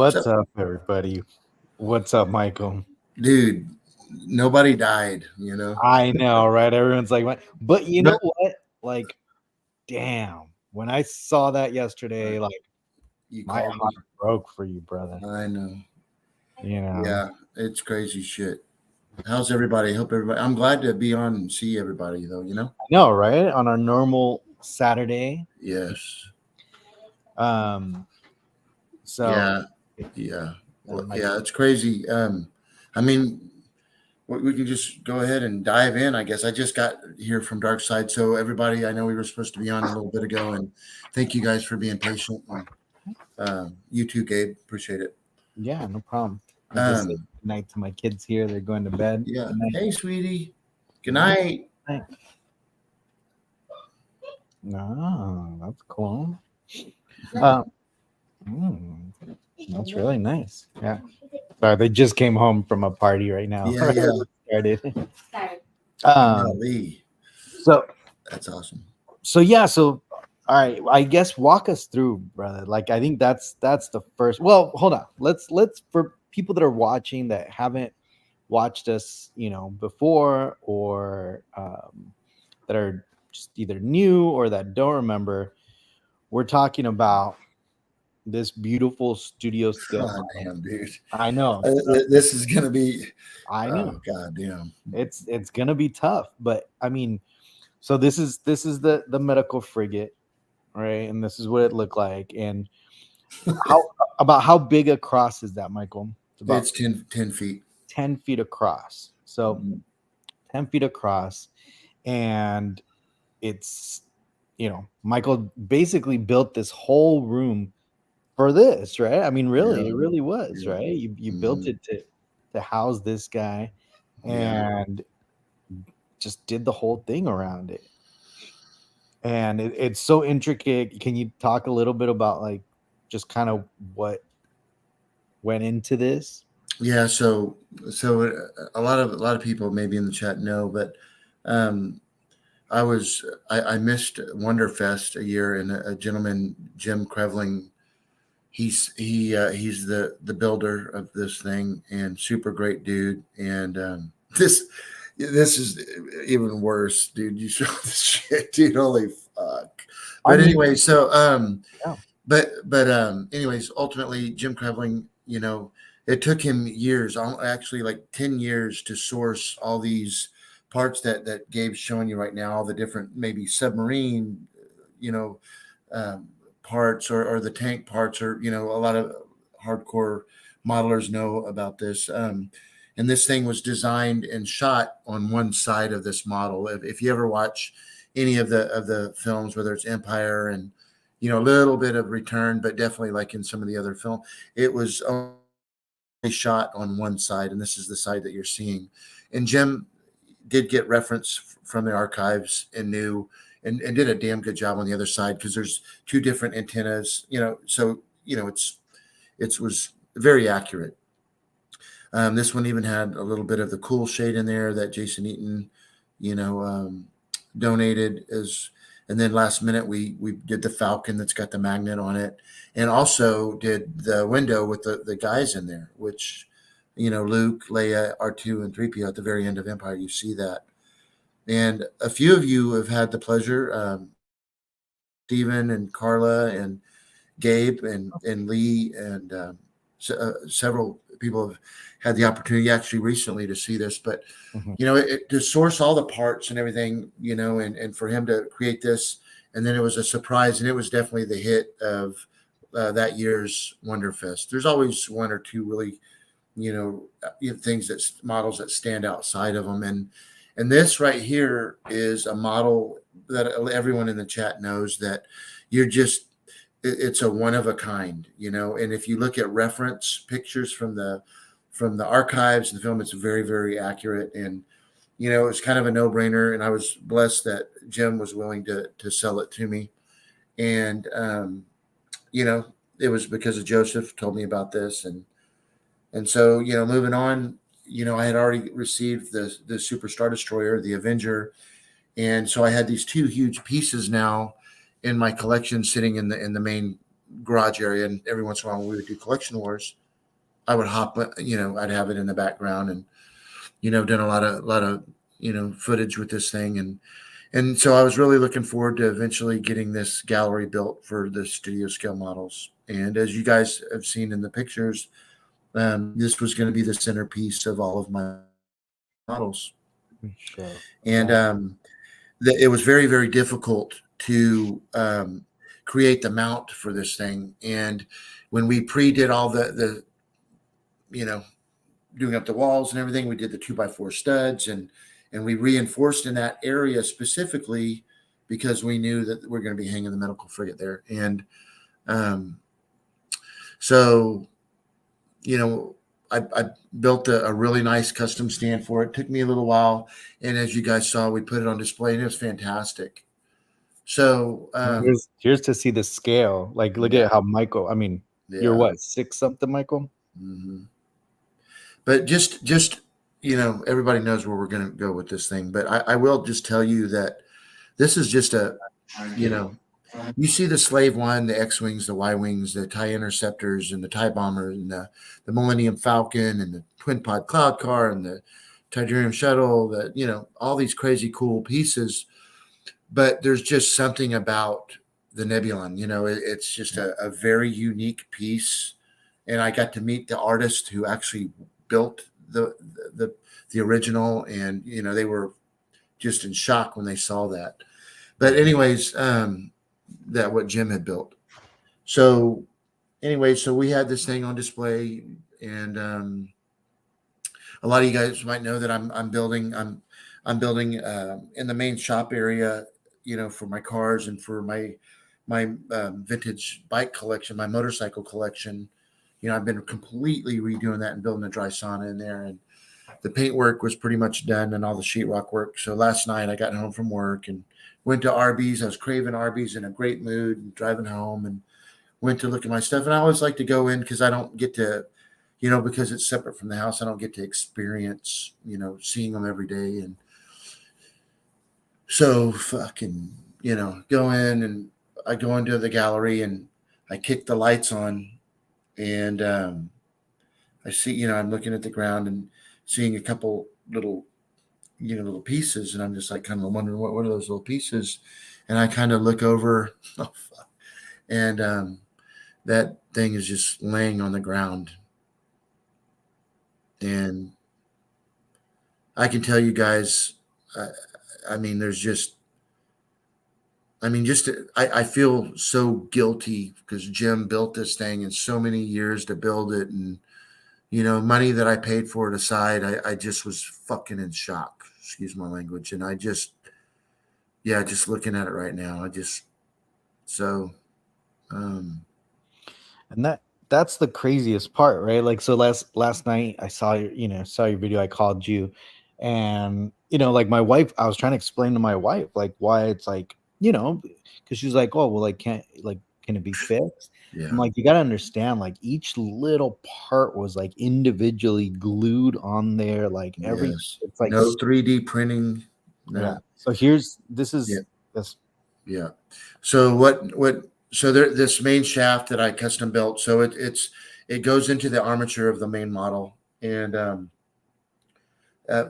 What's up, everybody? What's up, Michael? Dude, nobody died, you know. I know, right? Everyone's like, what? But you But know what? Like, damn. When I saw that yesterday, like, you my called heart me. broke for you, brother. I know. You know, Yeah, it's crazy shit. How's everybody? Hope everybody. I'm glad to be on and see everybody, though. You know. I know, right? On our normal Saturday. Yes. Um, so Yeah. Yeah. Well, like, yeah, it's crazy. I mean, we can just go ahead and dive in. I guess I just got here from Dark Side, so everybody, I know we were supposed to be on a little bit ago, and thank you guys for being patient. And, you too, Gabe. Appreciate it. yeah, no problem. I just said Um, good night to my kids here. They're going to bed. yeah. Good night. Hey, sweetie. Good Good night. night. No, that's cool. Um, mm, that's really nice. Yeah. Sorry, they just came home from a party right now. Yeah, Right yeah. when we started. Um, Golly, so that's awesome. yeah, so all right, I guess walk us through, brother. Like I think that's the first. Well, hold on. Let's for people that are watching that haven't watched us, before or that are just either new or that don't remember. We're talking about this beautiful studio scale God model. damn, dude. I know. This is gonna be. I know. Oh god damn. It's gonna be tough, but I mean, so this is the medical frigate, right? And this is what it looked like. And how about how big across is that, Michael? It's about It's 10 feet. 10 feet across. So 10 feet across, and it's Michael basically built this whole room for this, right? I mean, really, Yeah, it really was, yeah, right? You built mhm, it to house this guy, yeah. and just did the whole thing around it. And it's so intricate. Can you talk a little bit about like just kind of what went into this? Yeah. So a lot of people maybe in the chat know, but um, I missed Wonderfest a year, and a gentleman, Jim Krevling. He's the builder of this thing, and super great dude. And this is even worse, dude. You saw this shit, dude. Holy fuck. I But mean, anyway, so yeah. anyways, ultimately Jim Krevling, it took him years, actually like 10 years to source all these parts that Gabe's showing you right now, all the different maybe submarine, you know, um, parts, or the tank parts, or a lot of hardcore modelers know about this. And this thing was designed and shot on one side of this model. If you ever watch any of the films, whether it's Empire and a little bit of Return, but definitely like in some of the other film, it was only shot on one side, and this is the side that you're seeing. And Jim did get reference from the archives and knew, and did a damn good job on the other side, because there's two different antennas, so it was very accurate. This one even had a little bit of the cool shade in there that Jason Eaton, you know, um, donated as. And then last minute we did the Falcon that's got the magnet on it, and also did the window with the guys in there, which Luke, Leia, R2, and 3PO at the very end of Empire. You see that, and a few of you have had the pleasure, Stephen and Carla and Gabe and Lee, and several people have had the opportunity actually recently to see this. But Mhm. to source all the parts and everything, and for him to create this, and then it was a surprise, and it was definitely the hit of that year's Wonderfest. There's always one or two really, things, that models that stand outside of them, and this right here is a model that everyone in the chat knows that you're just it's a one of a kind, and if you look at reference pictures from the archives and the film, it's very, very accurate. And it's kind of a no-brainer, and I was blessed that Jim was willing to sell it to me. And you know it was because of Joseph told me about this. And so, moving on, I had already received the Super Star Destroyer, the Avenger, and so I had these two huge pieces now in my collection, sitting in the main garage area, and every once in a while when we would do collection wars, I would hop, I'd have it in the background, and done a lot of footage with this thing, and so I was really looking forward to eventually getting this gallery built for the studio scale models. And as you guys have seen in the pictures, this was going to be the centerpiece of all of my models. Sure. And Yeah. it was very, very difficult to create the mount for this thing. And when we pre-did all the you know doing up the walls and everything, we did the 2x4 studs, and we reinforced in that area specifically because we knew that we're going to be hanging the medical frigate there. And so I built a really nice custom stand for it. It took me a little while, and as you guys saw, we put it on display, and it was fantastic. So Here's to see the scale. Like, look yeah, at how Michael. I mean, you're yeah. what, 6 something, Michael? hmm But just everybody knows where we're going to go with this thing. But I will just tell you that this is just you know, you see the Slave One, the X-wings, the Y-wings, the TIE interceptors, and the TIE bomber, and the Millennium Falcon, and the twin pod cloud car, and the Tidarium shuttle. That all these crazy cool pieces. But there's just something about the Nebulon. It's just a very unique piece, and I got to meet the artist who actually built the the original, and they were just in shock when they saw that. But anyways, that what Jim had built. So anyway, so we had this thing on display, and a lot of you guys might know that I'm building in the main shop area, for my cars and for my vintage bike collection, my motorcycle collection. I've been completely redoing that and building a dry sauna in there, and the paint work was pretty much done and all the sheetrock work. So last night I got home from work and went to Arby's. I was craving Arby's, in a great mood, and driving home, and went to look at my stuff. And I always like to go in because I don't get to, because it's separate from the house, I don't get to experience, seeing them every day. And so fucking, go in, and I go into the gallery, and I kick the lights on, and I see, I'm looking at the ground and seeing a couple little pieces, and I'm just like kind of wondering what are those little pieces, and I kind of look over, oh, fuck. And that thing is just laying on the ground, and I can tell you guys, I mean, there's just, I feel so guilty because Jim built this thing in so many years to build it, and money that I paid for it aside, I just was fucking in shock. Excuse my language. And I just, yeah, just looking at it right now, so, um, And that's the craziest part, right? Like, so last night I saw your video. I called you, and like my wife, I was trying to explain to my wife like why it's like, because she's like, oh well, like can it be fixed? I'm yeah, like, you got to understand, like each little part was like individually glued on there, like every yes. it's like No 3D printing. yeah. No. So here's this Yeah. is this Yeah. So so this main shaft that I custom built, so it goes into the armature of the main model. And,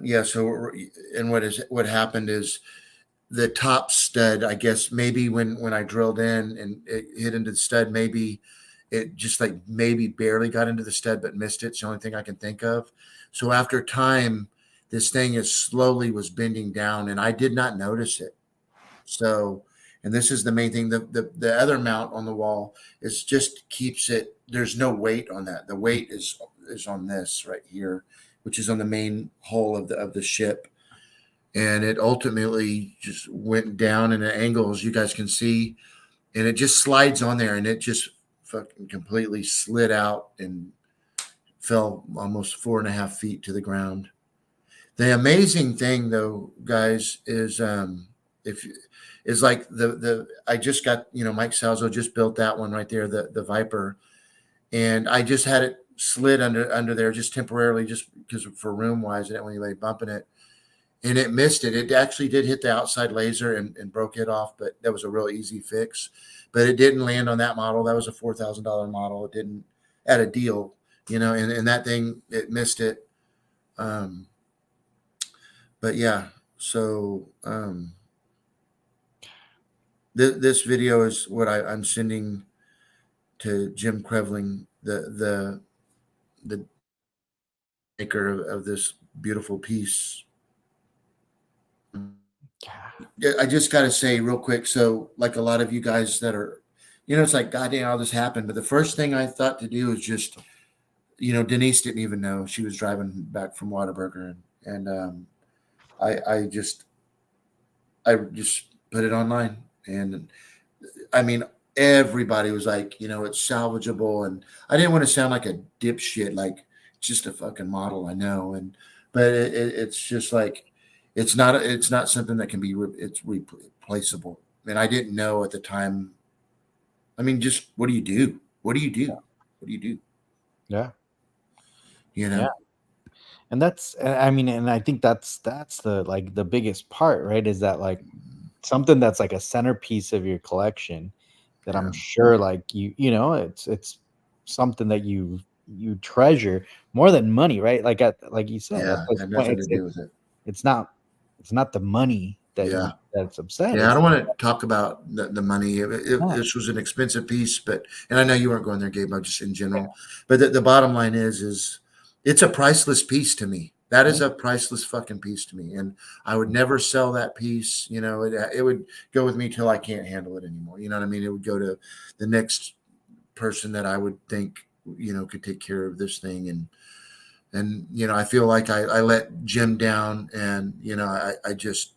yeah. So, and what happened is the top stud, I guess maybe when I drilled in and it hit into the stud, maybe it just like maybe barely got into the stud but missed it. It's the only thing I can think of. So after time, this thing is slowly was bending down, and I did not notice it. So, and this is the main thing. The other mount on the wall is just keeps it. There's no weight on that. The weight is on this right here, which is on the main hull of the ship, and it ultimately just went down in an angle, as you guys can see, and it just slides on there, and it just fucking completely slid out and fell almost 4.5 feet to the ground. The amazing thing, though, guys, is if is like the I just got, Mike Salzo just built that one right there, the Viper, and I just had it slid under there just temporarily, just because for room wise, I didn't want anybody bumping it. and it missed it. It actually did hit the outside laser and broke it off, but that was a real easy fix. But it didn't land on that model. That was a $4,000 model. It didn't at a deal, and that thing, it missed it. Um, but yeah, so this video is what I'm sending to Jim Krevling, the maker of this beautiful piece. I just got to say real quick. So, like a lot of you guys that are, it's like, God damn, all this happened. But the first thing I thought to do is just, Denise didn't even know she was driving back from Whataburger, and I, I just, I just put it online, and I mean, everybody was like, it's salvageable, and I didn't want to sound like a dipshit, like just a fucking model, I know, but it's just like, it's not something that can be, it's replaceable, and I didn't know at the time. I mean, just what do you do? What do you do? What do you do? Yeah. You Yeah. know? And I mean, and I think that's the like the biggest part, right? Is that like something that's like a centerpiece of your collection that I'm Yeah, sure like it's something that you treasure more than money, right? Like you said, at yeah, this had point, nothing to do with it. it's not it's not the money Yeah. that's upset. Yeah, I It's don't want to talk about the money. not. This was an expensive piece, and I know you weren't going there, Gabe. But just in general. But the bottom line is it's a priceless piece to me. That Yeah. is a priceless fucking piece to me, and I would never sell that piece. It would go with me till I can't handle it anymore. You know what I mean? It would go to the next person that I would think could take care of this thing, and I feel like I let Jim down, and I just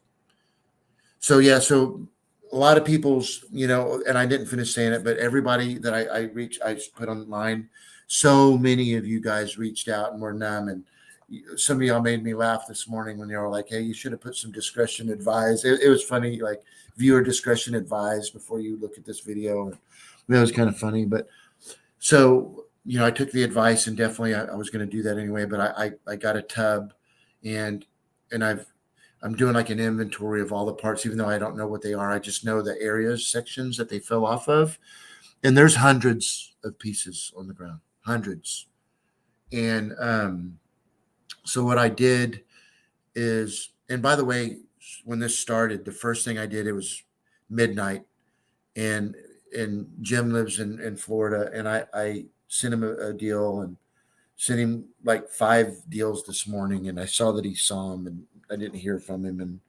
so yeah, so a lot of people's, and I didn't finish saying it, but everybody that I reached, I just put online. So many of you guys reached out and were numb, and some of y'all made me laugh this morning when you were like, "Hey, you should have put some discretion advised." It was funny, like viewer discretion advised before you look at this video. And that was kind of funny, but so I took the advice, and definitely I was going to do that anyway. But I got a tub, and and I'm doing like an inventory of all the parts, even though I don't know what they are. I just know the areas, sections that they fell off of. And there's hundreds of pieces on the ground, hundreds. And so what I did is, and by the way, when this started, the first thing I did, it was midnight. And Jim lives in Florida. And I sent him a deal, and sent him like 5 deals this morning. And I saw that he saw them, and I didn't hear from him. And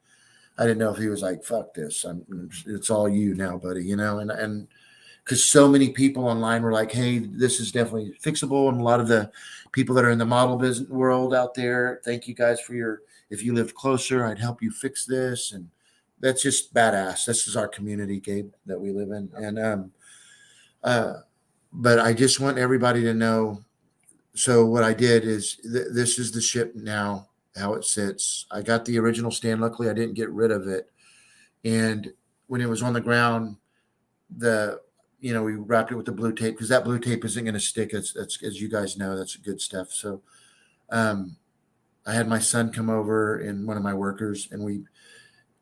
I didn't know if he was like, "Fuck this! It's all you now, buddy." And because so many people online were like, "Hey, this is definitely fixable," and a lot of the people that are in the model business world out there, thank you guys for your. If you lived closer, I'd help you fix this, and that's just badass. This is our community, Gabe, that we live in, and uh, but I just want everybody to know. So what I did is this is the ship now, how it sits. I got the original stand. Luckily, I didn't get rid of it. And when it was on the ground, the we wrapped it with the blue tape, because that blue tape isn't going to stick. As you guys know, that's good stuff. So um, I had my son come over and one of my workers, and we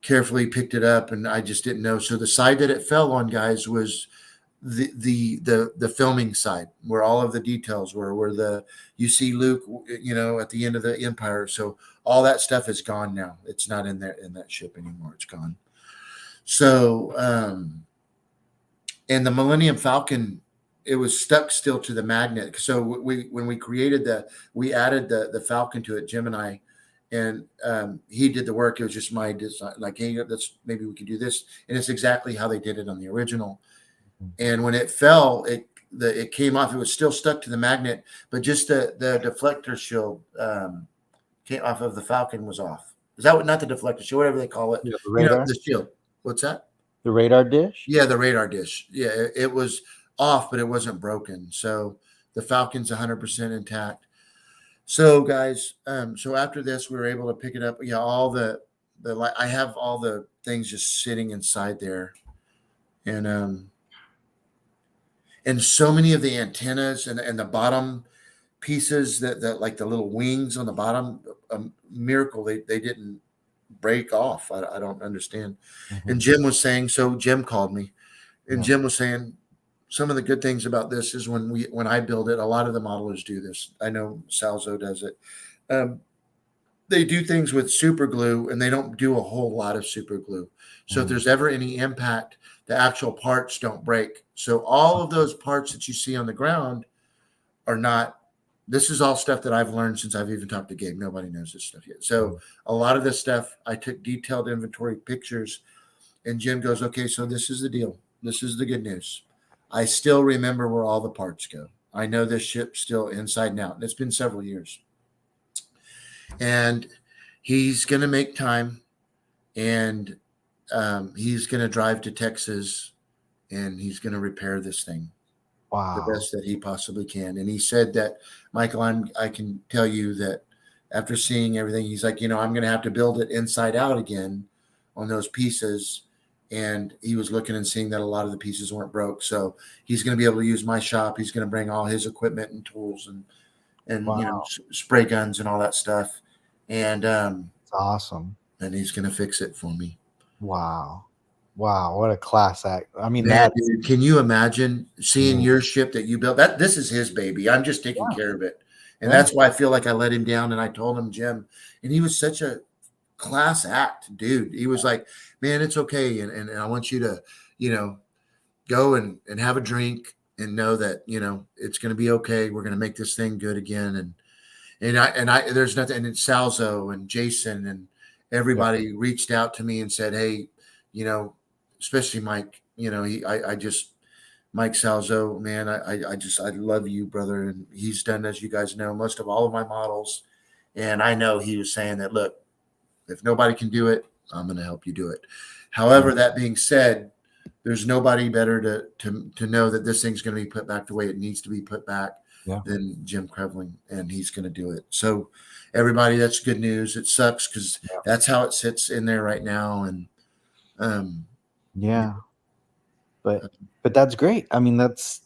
carefully picked it up. And I just didn't know. So the side that it fell on, guys, was the filming side, where all of the details were, where you see Luke, at the end of the Empire. So all that stuff is gone now. It's not in there in that ship anymore. It's gone. So and the Millennium Falcon, it was stuck still to the magnet. So when we created we added the Falcon to it, Gemini, and he did the work. It was just my design. Like, hey, maybe we could do this, and it's exactly how they did it on the original. And when it fell, it came off. It was still stuck to the magnet, but just the deflector shield came off of the Falcon was off. Is that not the deflector shield, whatever they call it? Yeah, the radar, The shield. What's that? the radar dish. Yeah, the radar dish. Yeah, it was off, but it wasn't broken. So the Falcon's 100% intact. So guys, so after this, we were able to pick it up. Yeah, all I have all the things just sitting inside there, and so many of the antennas and the bottom pieces that like the little wings on the bottom, miracle they didn't break off. I don't understand. And Mhm. Jim was saying, so Jim called me, and Yeah. Jim was saying some of the good things about this is when I build it, a lot of the modelers do this. I know Salzo does it. Um, they do things with super glue, and they don't do a whole lot of super glue. So if Mhm. there's ever any impact, the actual parts don't break. So all of those parts that you see on the ground are not. This is all stuff that I've learned since I've even talked to Gabe. Nobody knows this stuff yet. So Mhm. a lot of this stuff, I took detailed inventory pictures, and Jim goes, "Okay, so this is the deal. This is the good news. I still remember where all the parts go. I know this ship still inside and out. And it's been several years, and he's going to make time, and he's going to drive to Texas, and he's going to repair this thing the Wow. best that he possibly can." And he said that, Michael, I can tell you that after seeing everything, he's like, I'm going to have to build it inside out again on those pieces. And he was looking and seeing that a lot of the pieces weren't broke. So he's going to be able to use my shop. He's going to bring all his equipment and tools and Wow. spray guns and all that stuff. And It's awesome. and he's going to fix it for me. Wow. Wow. What a class act. I mean, Man, that's dude, can you imagine seeing yeah. your ship that you built? That this is his baby. I'm just taking Yeah. care of it. And Yeah. that's why I feel like I let him down. And I told him, Jim, and he was such a class act, dude. He was like, "Man, it's okay. And I want you to, you know, go and have a drink and know that, it's gonna be okay. We're gonna make this thing good again." And I there's nothing, and it's Salzo and Jason and Yeah. everybody reached out to me and said, "Hey, you know, especially Mike, I just Mike Salzo, man, I love you, brother." And he's done, as you guys know, most of all of my models. And I know he was saying that, look, if nobody can do it, I'm going to help you do it. Yeah. However, that being said, there's nobody better to know that this thing's going to be put back the way it needs to be put back Yeah. than Jim Krevling, and he's going to do it. So, everybody, that's good news. It sucks because Yeah. that's how it sits in there right now, and um, Yeah. But that's great. I mean that's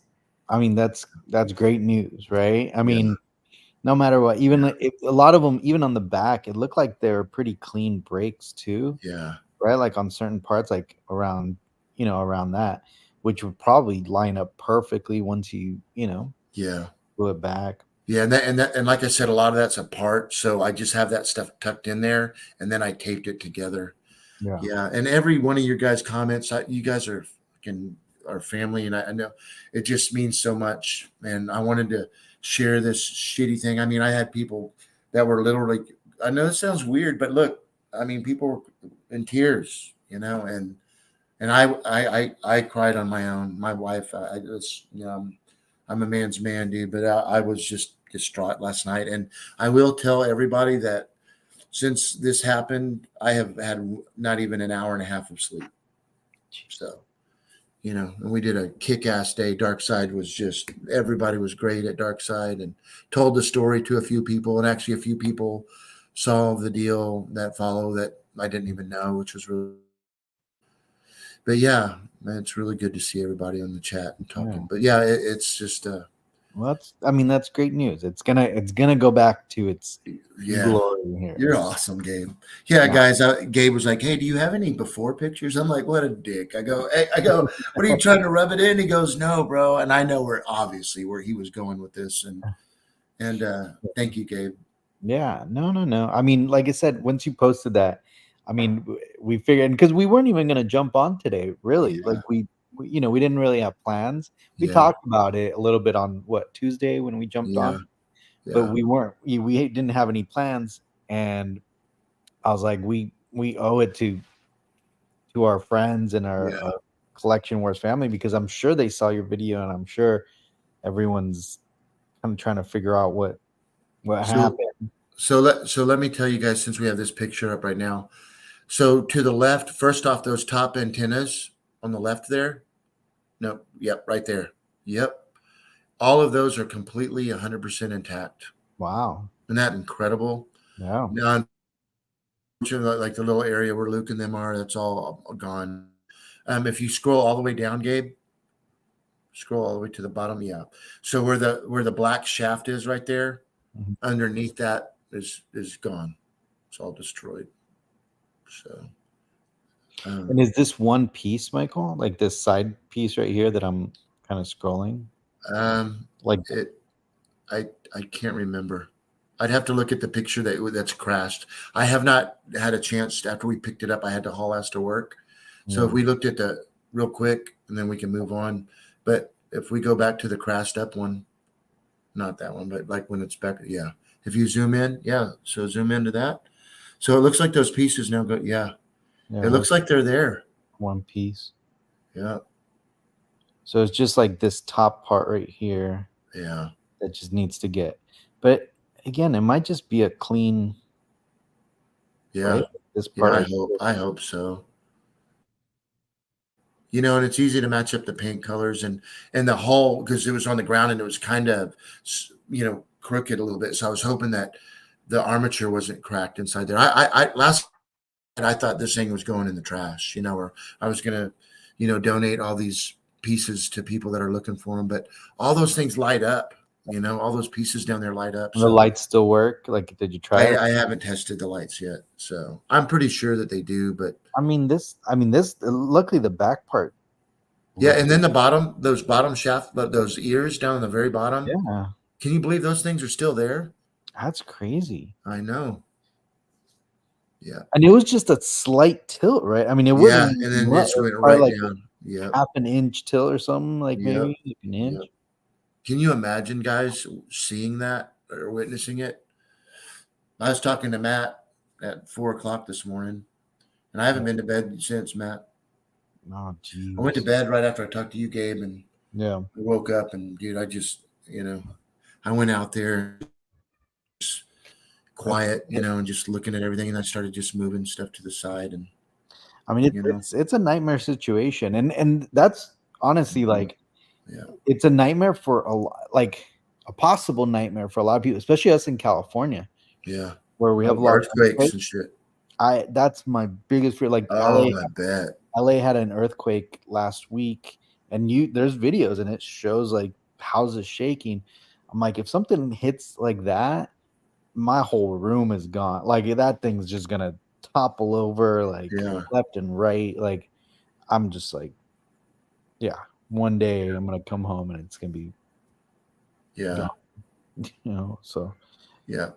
great news, right? I yeah, mean, no matter what, even yeah, if a lot of them, even on the back, it looked like they're pretty clean breaks too, yeah, right? Like on certain parts, like around, around that, which would probably line up perfectly once yeah. glue it back. Yeah, and like I said, a lot of that's apart. So I just have that stuff tucked in there, and then I taped it together. Yeah. Yeah, and every one of your guys' comments, you guys are fucking our family, and I know it just means so much. And I wanted to share this shitty thing. I mean, I had people that were literally. I know this sounds weird, but look, I mean, people were in tears, and I cried on my own. My wife, I just, I'm a man's man, dude, but I was just distraught last night. And I will tell everybody that since this happened, I have had not even an hour and a half of sleep. So, and we did a kick ass day. Dark Side was just, everybody was great at Dark Side and told the story to a few people. And actually, a few people saw the deal that follow that I didn't even know, which was really, but yeah, man, it's really good to see everybody on the chat and Yeah. talking. But yeah, it's just, Well, I mean, that's great news. It's gonna go back to its yeah. glory here. You're awesome, Gabe. Yeah, No. guys. Gabe was like, "Hey, do you have any before pictures?" I'm like, "What a dick." I go, "What are you trying to rub it in?" He goes, "No, bro." And I know where he was going with this, and thank you, Gabe. Yeah, no, no, no. I mean, like I said, once you posted that, I mean, we figured because we weren't even gonna jump on today, really. Like Yeah, we didn't really have plans. We yeah, talked about it a little bit on what Tuesday when we jumped yeah, on, but yeah, we didn't have any plans, and I was like, we owe it to our friends and yeah. our collection wars family because I'm sure they saw your video and I'm sure everyone's kind of trying to figure out what So, happened. so let me tell you guys, since we have this picture up right now. So to the left, first off, those top antennas on the left there. No, yep, right there. Yep, all of those are completely 100% intact. Wow. Isn't that incredible? Yeah. Now, like the little area where Luke and them are, that's all gone. If you scroll all the way down, Gabe, scroll all the way to the bottom. Yeah. So where the black shaft is right there, Mhm. underneath that is gone. It's all destroyed. So, And um, is this one piece, Michael? Like this side piece right here that I'm kind of scrolling? um, Like, it, I can't remember. I'd have to look at the picture that's crashed. I have not had a chance after we picked it up. I had to haul ass to work. So if yeah. we looked at the real quick and then we can move on. But if we go back to the crashed up one, not that one, but like when it's back, yeah. If you zoom in, yeah. So zoom into that. So it looks like those pieces now go, yeah. Yeah, It look, looks like they're there. one piece. Yeah, So it's just like this top part right here yeah, that just needs to get. But again, it might just be a clean, right? yeah, This yeah. part right I hope so. And it's easy to match up the paint colors and the hull because it was on the ground and it was kind of crooked a little bit. So I was hoping that the armature wasn't cracked inside there. I last night I thought this thing was going in the trash, or I was gonna, donate all these pieces to people that are looking for them. But all those things light up. All those pieces down there light up. and the So lights still work. Like, did you try it? I haven't tested the lights yet. So I'm pretty sure that they do, but I mean, this. Luckily, the back part yeah, looks. and then the bottom, those bottom shaft, but those ears down on the very bottom. Yeah, Can you believe those things are still there? that's crazy. I know. Yeah. And it was just a slight tilt, right? I mean, it Yeah. wasn't And then much. just went Probably right like down. Yep. half an inch tilt or something, like Yep. maybe like an inch. Yep. Can you imagine guys seeing that or witnessing it? I was talking to Matt at 4 o'clock this morning, and I haven't been to bed since, Matt. Oh, I went to jeez. bed right after I talked to you, Gabe, and Yeah. I woke up and dude, I just, I went out there That's quiet, and just looking at everything, and I started just moving stuff to the side, and I mean, it's you know, it's it's a nightmare situation, and that's honestly like yeah, it's a nightmare for a lot, like a possible nightmare for a lot of people, especially us in California, yeah. where we have a Oh, lot of earthquakes earthquakes. and shit. That's my biggest fear. Like Oh, I bet. LA had an earthquake last week, and there's videos and it shows like houses shaking. I'm like, if something hits like that, my whole room is gone. Like that thing's just gonna topple over like Yeah, left and right. Like I'm just like, yeah, one day I'm gonna come home and it's gonna be yeah, gone, So yeah,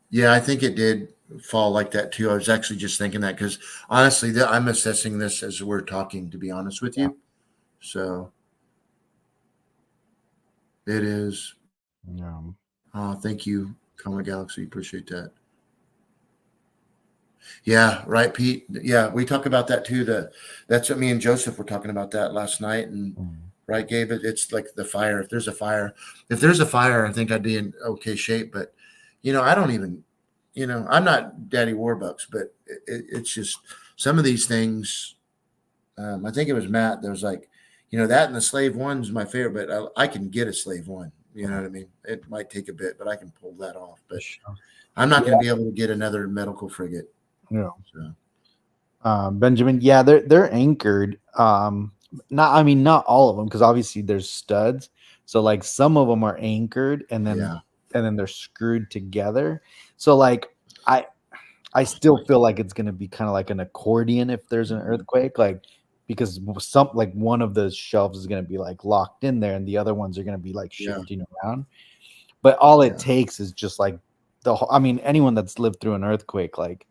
yeah. I think it did fall like that too. I was actually just thinking that because honestly, I'm assessing this as we're talking. To be honest with yeah, you, so it is. yeah. Oh, thank you, Comet Galaxy. Appreciate that. Yeah, right, Pete. Yeah, we talk about that too. That's what me and Joseph were talking about that last night, and Mm. right, Gabe. It's like the fire. If there's a fire, I think I'd be in okay shape. But I don't even, I'm not Daddy Warbucks, but it's just some of these things. I think it was Matt that was like, that and the Slave One's my favorite, but I can get a Slave One. You know what I mean? It might take a bit, but I can pull that off. For But sure. I'm not going Yeah, to be able to get another medical frigate. yeah. So Benjamin, yeah, they're anchored. Not I mean not all of them because obviously there's studs. So like some of them are anchored yeah, and then they're screwed together. So like I I still feel like it's gonna be kind of like an accordion if there's an mhm, earthquake, like because some like one of the shelves is gonna be like locked in there and the other ones are gonna be like yeah, shifting around. But all it yeah, takes is just like I mean anyone that's lived through an earthquake like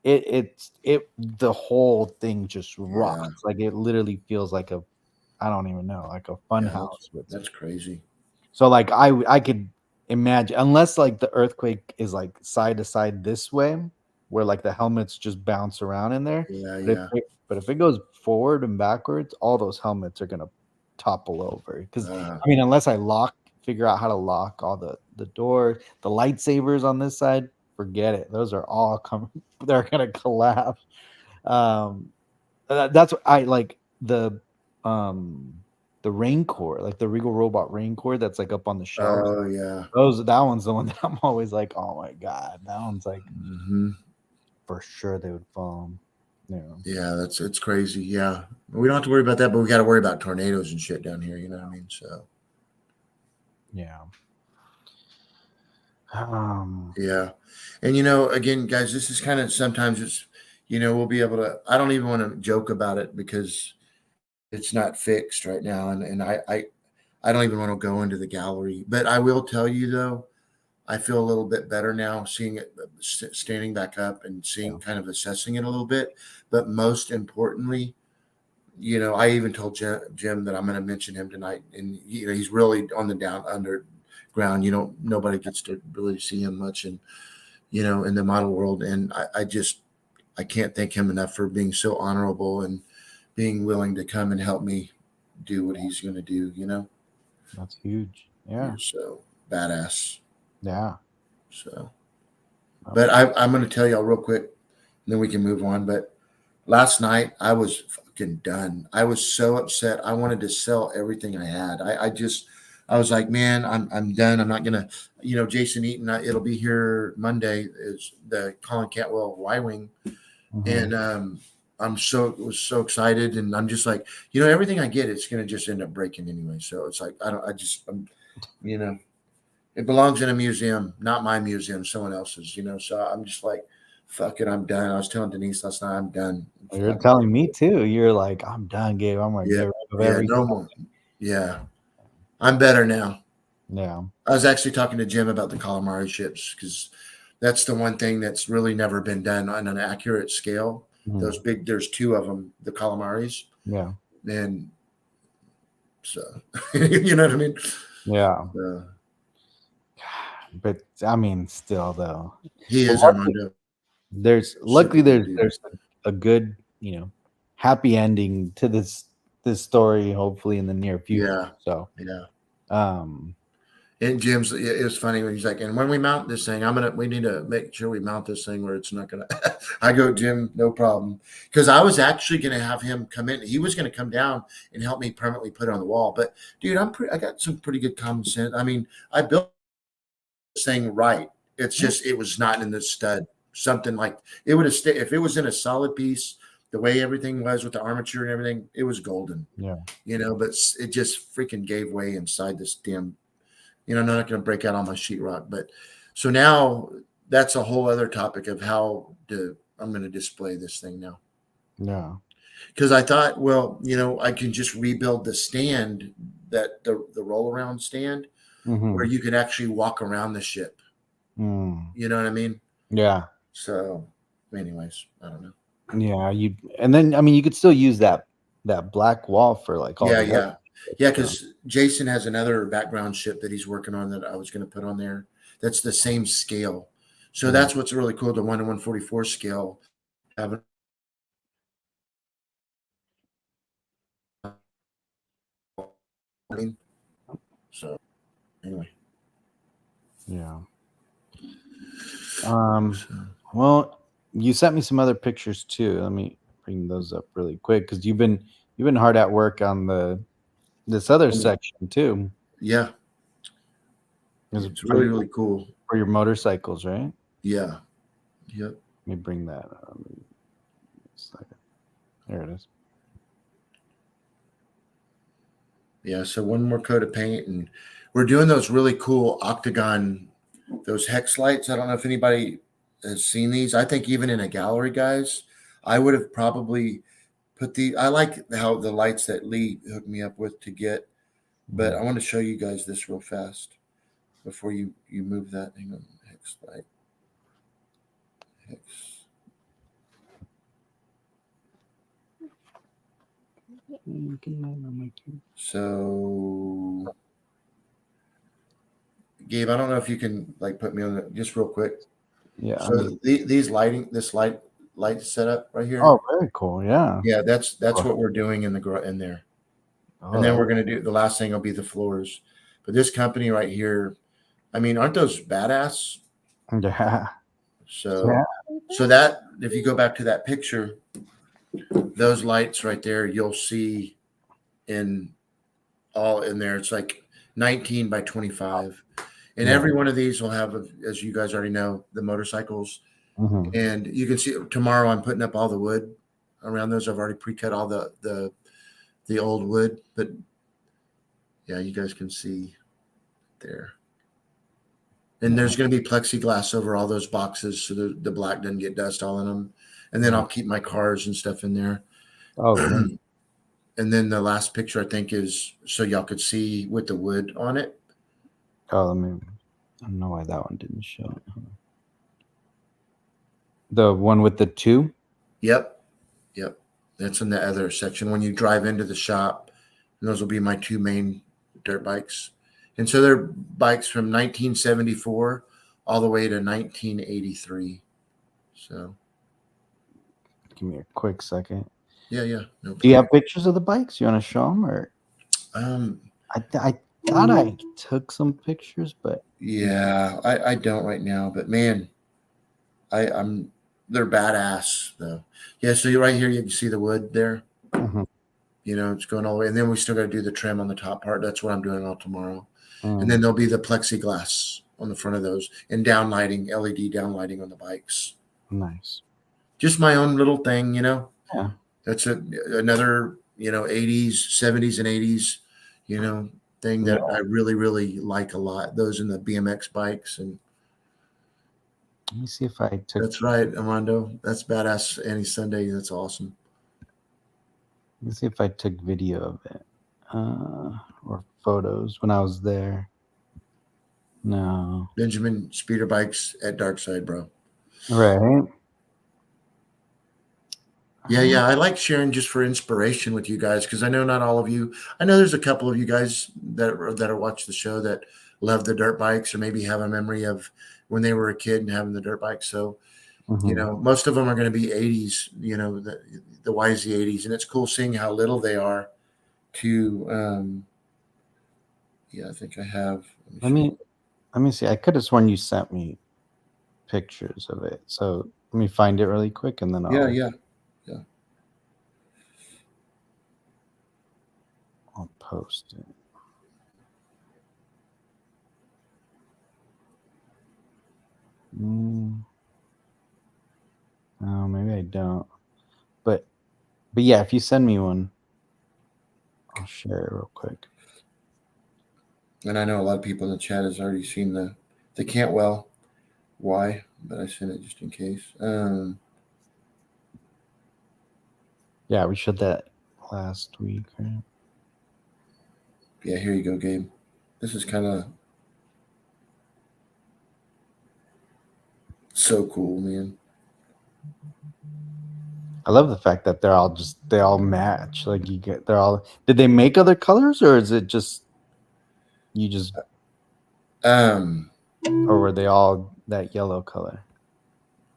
the whole thing just yeah, rocks. Like it literally feels like I don't even know, like a fun yeah. house with That's crazy. so like I could imagine unless like the earthquake is like side to side this way, where like the helmets just bounce around in there. Yeah, But yeah. if it goes forward and backwards, all those helmets are gonna topple over. Because Uh, I mean, unless I figure out how to lock all the door, the lightsabers on this side, forget it. Those are all coming. They're gonna collapse. Um, that's what I like um the Raincore, like the Regal Robot Raincore that's like up on the shelves. oh yeah. That one's the one that I'm always like, oh my god, that one's like Hmm. for sure they would fall. Yeah, Yeah, it's crazy. Yeah, we don't have to worry about that, but we got to worry about tornadoes and shit down here. You know what I mean? So yeah. yeah, and again, guys, this is kind of sometimes it's we'll be able to. I don't even want to joke about it because it's not fixed right now, and I don't even want to go into the gallery. But I will tell you though, I feel a little bit better now seeing it standing back up and Yeah. seeing kind of assessing it a little bit. But most importantly, I even told Jim that I'm going to mention him tonight, and he's really on the down underground. Nobody gets to really see him much, and in the model world. And I can't thank him enough for being so honorable and being willing to come and help me do what he's going to do. That's huge. Yeah. You're so badass. Yeah. So, Oh, but I'm going to tell y'all real quick, and then we can move on. But last night I was fucking done. I was so upset. I wanted to sell everything I had. I was like, man, I'm done. I'm not gonna, Jason Eaton. It'll be here Monday. Is the Colin Cantwell Y wing, mhm. and was so excited, and I'm just like, everything I get, it's gonna just end up breaking anyway. So it's like you know, it belongs in a museum, not my museum, someone else's. So I'm just like, fuck it, I'm done. I was telling Denise last night, I'm done. You're telling me too. You're like, I'm done, Gabe. I'm gonna Yeah, get rid of yeah, everything. no more. Yeah, I'm better now. Yeah. I was actually talking to Jim about the calamari ships because that's the one thing that's really never been done on an accurate scale. Mhm. Those big, there's two of them, the calamaris, Yeah. and so you know what I mean. Yeah. Uh, But I mean, still though. he Well, is Armando, there's super luckily cool dude. there's a good, happy ending to this story, hopefully in the near future. Yeah, So, yeah. um, And Jim's, it was funny when he's like, and when we mount this thing, we need to make sure we mount this thing where it's not gonna. I go, Jim, no problem, because I was actually gonna have him come in. He was gonna come down and help me permanently put it on the wall. But dude, I got some pretty good common sense. I mean, I built this thing right. It's just it was not in the stud. Something like it would have stayed if it was in a solid piece. The way everything was with the armature and everything, it was golden. yeah, But it just freaking gave way inside this damn. I'm not going to break out on my sheetrock, but so now that's a whole other topic of I'm going to display this thing now. yeah, Because I thought, well, I can just rebuild the stand, that the roll around stand, where hmm, you could actually walk around the ship. mm, You know what I mean? yeah, So, anyways, I don't know. yeah. And then I mean, you could still use that black wall for like all Yeah, the other yeah, shit, yeah. so. Because Jason has another background ship that he's working on that I was going to put on there. That's the same scale. So Mm, that's what's really cool. The 1 to 144 scale. Having so anyway. yeah. Um. So, Well, you sent me some other pictures too. Let me bring those up really quick because you've been hard at work on this other section too. yeah, Is it's for really really cool. for your motorcycles, right? Yeah, yep, Let me bring that. Second. There it is. yeah. So one more coat of paint, and we're doing those really cool octagon, those hex lights. I don't know if anybody has seen these. I think even in a gallery, guys, I would have probably put the. I like how the lights that Lee hooked me up with to get, but I Mhm. want to show you guys this real fast before you move that. Hang on, hex light, hex. So, Gabe, I don't know if you can like put me on the, just real quick. Yeah, I So mean, these this light setup right here, oh, very cool. Yeah. yeah, that's Oh, what we're doing in there, and then oh, we're gonna do the last thing will be the floors. But this company right here, I mean, aren't those badass? yeah. So, Yeah. so that if you go back to that picture, those lights right there, you'll see in all in there. It's like 19 by 25, and Yeah. every one of these will have, as you guys already know, the motorcycles. Hmm. And you can see tomorrow I'm putting up all the wood around those. I've already pre-cut all the old wood, but yeah, you guys can see there. And Yeah. there's going to be plexiglass over all those boxes so the black doesn't get dust all in them. and then I'll keep my cars and stuff in there. Oh, great. And then the last picture I think is so y'all could see with the wood on it. Oh, let me. I don't know why that one didn't show. Hold on. The one with the two. Yep. Yep. That's in the other section when you drive into the shop. And those will be my two main dirt bikes. And so they're bikes from 1974 all the way to 1983. So, Give me a quick second. yeah. Do No you problem. have pictures of the bikes? You want to show them, or I thought I took some pictures, but Yeah, I don't right now, but man, I'm they're badass though. Yeah, so you're right here, you can see the wood there. Mhm. It's going all the way, and then we still got to do the trim on the top part. That's what I'm doing all tomorrow, and then Mm, there'll be the plexiglass on the front of those and downlighting, LED downlighting on the bikes. nice. Just my own little thing. Yeah. That's another 80s, 70s, and 80s, you know, thing Yeah. that I really, really like a lot. Those in the BMX bikes and. Let me see if I took. That's right, Armando. That's badass. Any Sunday. That's awesome. Let me see if I took video of it, or photos when I was there. No. Benjamin speeder bikes at Darkside, bro. Right. Yeah. I like sharing just for inspiration with you guys because I know not all of you. I know there's a couple of you guys that are watch the show that love the dirt bikes or maybe have a memory of when they were a kid and having the dirt bike. So Mhm. most of them are going to be 80s. The YZ80s, and it's cool seeing how little they are. To yeah, I think I have. Let me see. I could have sworn you sent me pictures of it. So let me find it really quick, and then Yeah. I'll post it. Oh, maybe I don't. But yeah, if you send me one, I'll share it real quick. And I know a lot of people in the chat has already seen the Cantwell. Why? But I sent it just in case. Yeah, we showed that last week, right? Yeah, here you go, Gabe. This is kind of so cool, man. I love the fact that they all match. Like they're all. Did they make other colors, or is it just you just, Um, or were they all that yellow color?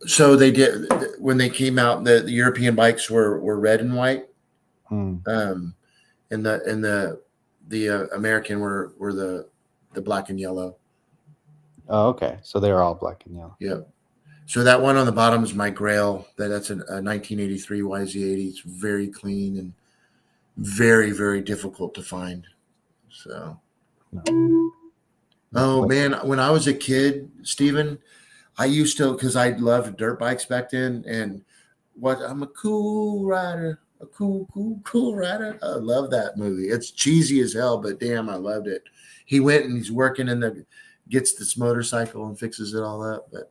so they did when they came out. The European bikes were red and white. Hmm. And the American were the black and yellow. Oh, okay. So they were all black and yellow. Yep. So that one on the bottom is my Grail. That's a 1983 YZ80. It's very clean and very, very difficult to find. So, No. oh Wait, man, when I was a kid, Steven, I used to because I loved dirt bikes back then, and I'm a cool rider, a cool rider. I love that movie. It's cheesy as hell, but damn, I loved it. He went and he's working gets this motorcycle and fixes it all up. But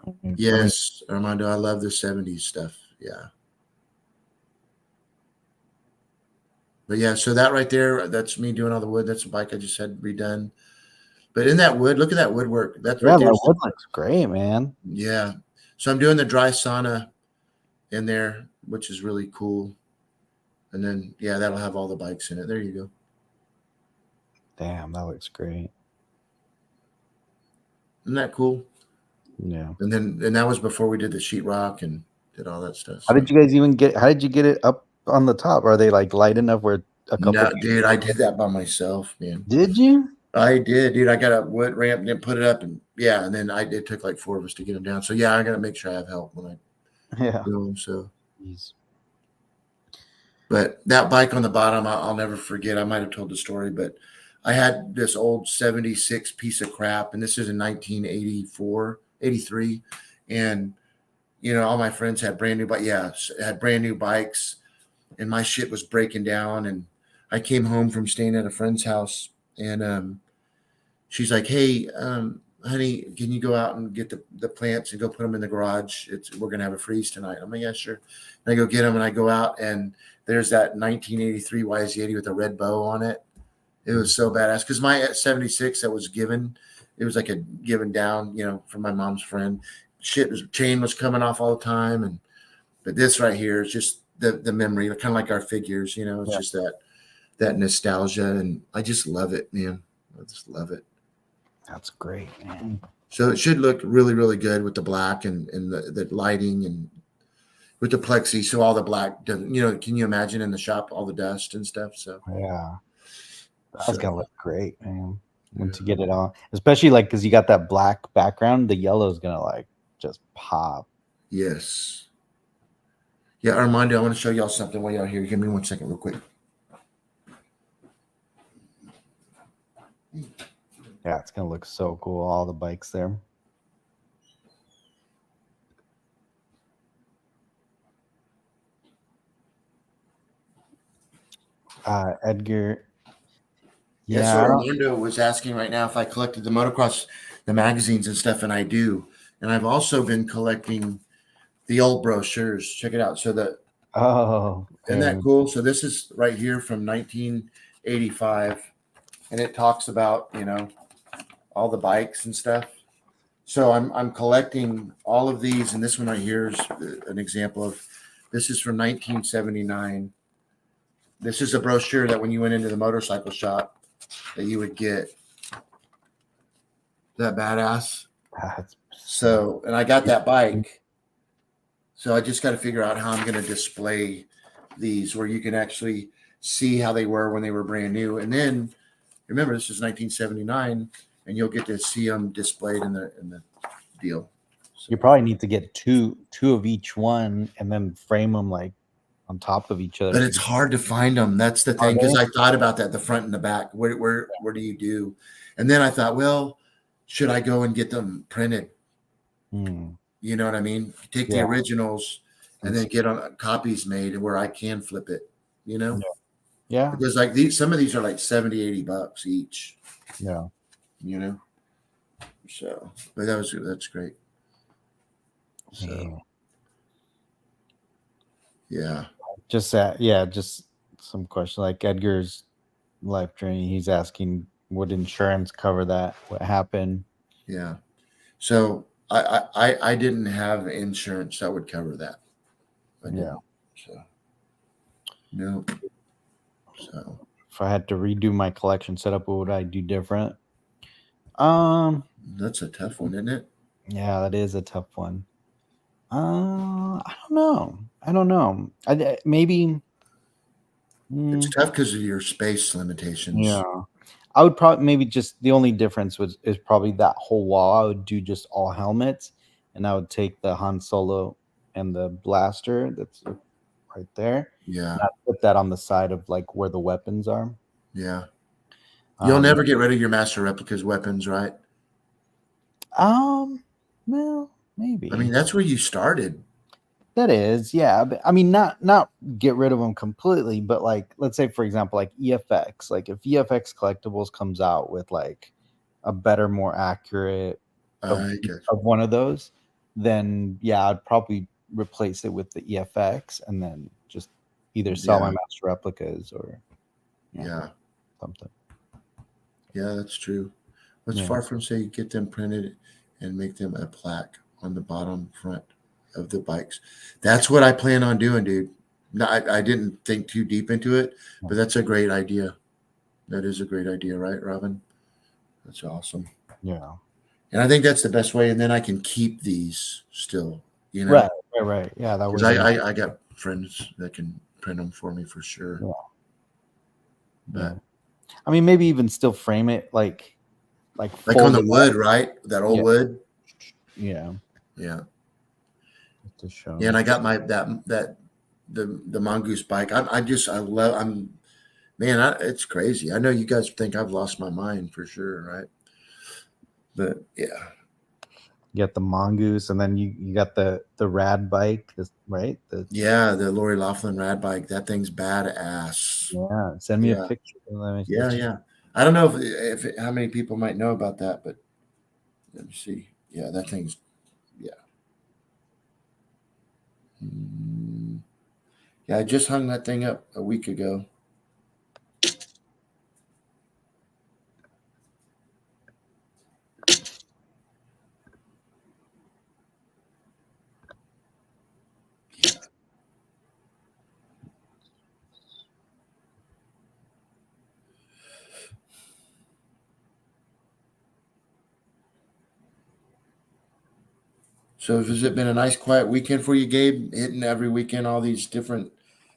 let me. yes, Armando, I love the '70s stuff. Yeah. But yeah, so that right there, that's me doing all the wood. That's a bike I just had redone. But in that wood, look at that woodwork. That's Yeah, right there. that wood looks great, man. Yeah. So I'm doing the dry sauna in there, which is really cool. And then, yeah, that'll have all the bikes in it. There you go. Damn, that looks great. Isn't that cool? Yeah. And that was before we did the sheetrock and did all that stuff. How So. did you guys even get? How did you get it up on the top? Are they like light enough where a couple? No, dude, I did that by myself, man. Did you? I did, dude. I got a wood ramp and then put it up, and yeah, and then it took like 4 of us to get them down. So yeah, I got to make sure I have help when I Yeah. do them. So, Jeez. but that bike on the bottom, I'll never forget. I might have told the story, but I had this old '76 piece of crap, and this is in 1984, '83, and all my friends had brand new, but yeah, had brand new bikes, and my shit was breaking down, and I came home from staying at a friend's house, and she's like, "Hey, honey, can you go out and get the plants and go put them in the garage? We're gonna have a freeze tonight. I'm like, yeah, sure. And I go get them, and I go out, and there's that 1983 YZ80 with a red bow on it. It was so badass because my 76 that was given, it was like a given down, from my mom's friend. Chain was coming off all the time, but this right here is just the memory, kind of like our figures. It's Yeah. just that nostalgia, and I just love it, man. I just love it. That's great, man. So it should look really, really good with the black and the lighting and with the plexi. So all the black doesn't, can you imagine in the shop all the dust and stuff? So, Yeah. That's so gonna look great, man. Once you yeah. get it on, especially like because you got that black background, the yellow is gonna like just pop. Yes. Yeah, Armando, I want to show y'all something while y'all here. Give me 1 second, real quick. Yeah, it's gonna look so cool. All the bikes there. Edgar. Yeah, so Yeah, I don't. Armando was asking right now if I collected the motocross, the magazines and stuff, and I do. And I've also been collecting the old brochures. Check it out. So Oh, isn't that and cool? So this is right here from 1985, and it talks about all the bikes and stuff. So I'm collecting all of these, and this one right here is an example of. This is from 1979. This is a brochure that when you went into the motorcycle shop that you would get. That badass. that's So, and I got that bike. So I just got to figure out how I'm going to display these where you can actually see how they were when they were brand new. And then remember, this is 1979, and you'll get to see them displayed in the deal. So, you probably need to get two of each one and then frame them like on top of each other. but it's hard to find them. That's the Are thing, because they? I thought about that, the front and the back. Where do you do? And then I thought, well, should I go and get them printed? Hmm. You know what I mean? Take the Yeah. originals and then get on copies made where I can flip it, Yeah. Yeah. because like some of these are like 70-80 bucks each, Yeah. you know? So, but that's great. So, yeah. Just that. Yeah. Just some question like Edgar's life journey. He's asking, would insurance cover that? What happened? Yeah. So I didn't have insurance that would cover that. I didn't. Yeah. So, no. So, If I had to redo my collection setup, what would I do different? Um. that's a tough one, isn't it? Yeah, that is a tough one. I don't know. I don't know. Maybe. It's mm, tough because of your space limitations. yeah. I would probably maybe just the only difference is probably that whole wall. I would do just all helmets, and I would take the Han Solo and the blaster that's right there, Yeah. and I'd put that on the side of like where the weapons are. Yeah. You'll Um, never get rid of your master replica's weapons, right? um, well, I mean, maybe that's where you started. that is, yeah. But, I mean, not get rid of them completely, but like, let's say for example, like EFX, like if EFX Collectibles comes out with like a better, more accurate I guess. of one of those, then yeah, I'd probably replace it with the EFX and then just either sell my Yeah. master replicas or Yeah. something. Yeah, that's true. It's Yeah. far from say get them printed and make them a plaque on the bottom front of the bikes. That's what I plan on doing, dude. No, I didn't think too deep into it, but that's a great idea. That is a great idea, right, Robin? That's awesome. Yeah. And I think that's the best way. And then I can keep these still, Right. Right. Yeah. That way. because I got friends that can print them for me for sure. Yeah. But Yeah. I mean, maybe even still frame it like on fold the it wood, up. right? That old Yeah. wood. Yeah. Yeah. To show. Yeah. And I got the mongoose bike. It's crazy. I know you guys think I've lost my mind for sure, right? But yeah. You got the mongoose, and then you got the rad bike, right? Yeah, the Lori Laughlin rad bike. That thing's badass. Yeah. Send me a Yeah. picture. Let me Yeah, yeah. I don't know if how many people might know about that, but Let me see. Yeah, that thing's yeah. Mm, yeah, I just hung that thing up a week ago. Yeah. So has it been a nice quiet weekend for you, Gabe? Hitting every weekend all these different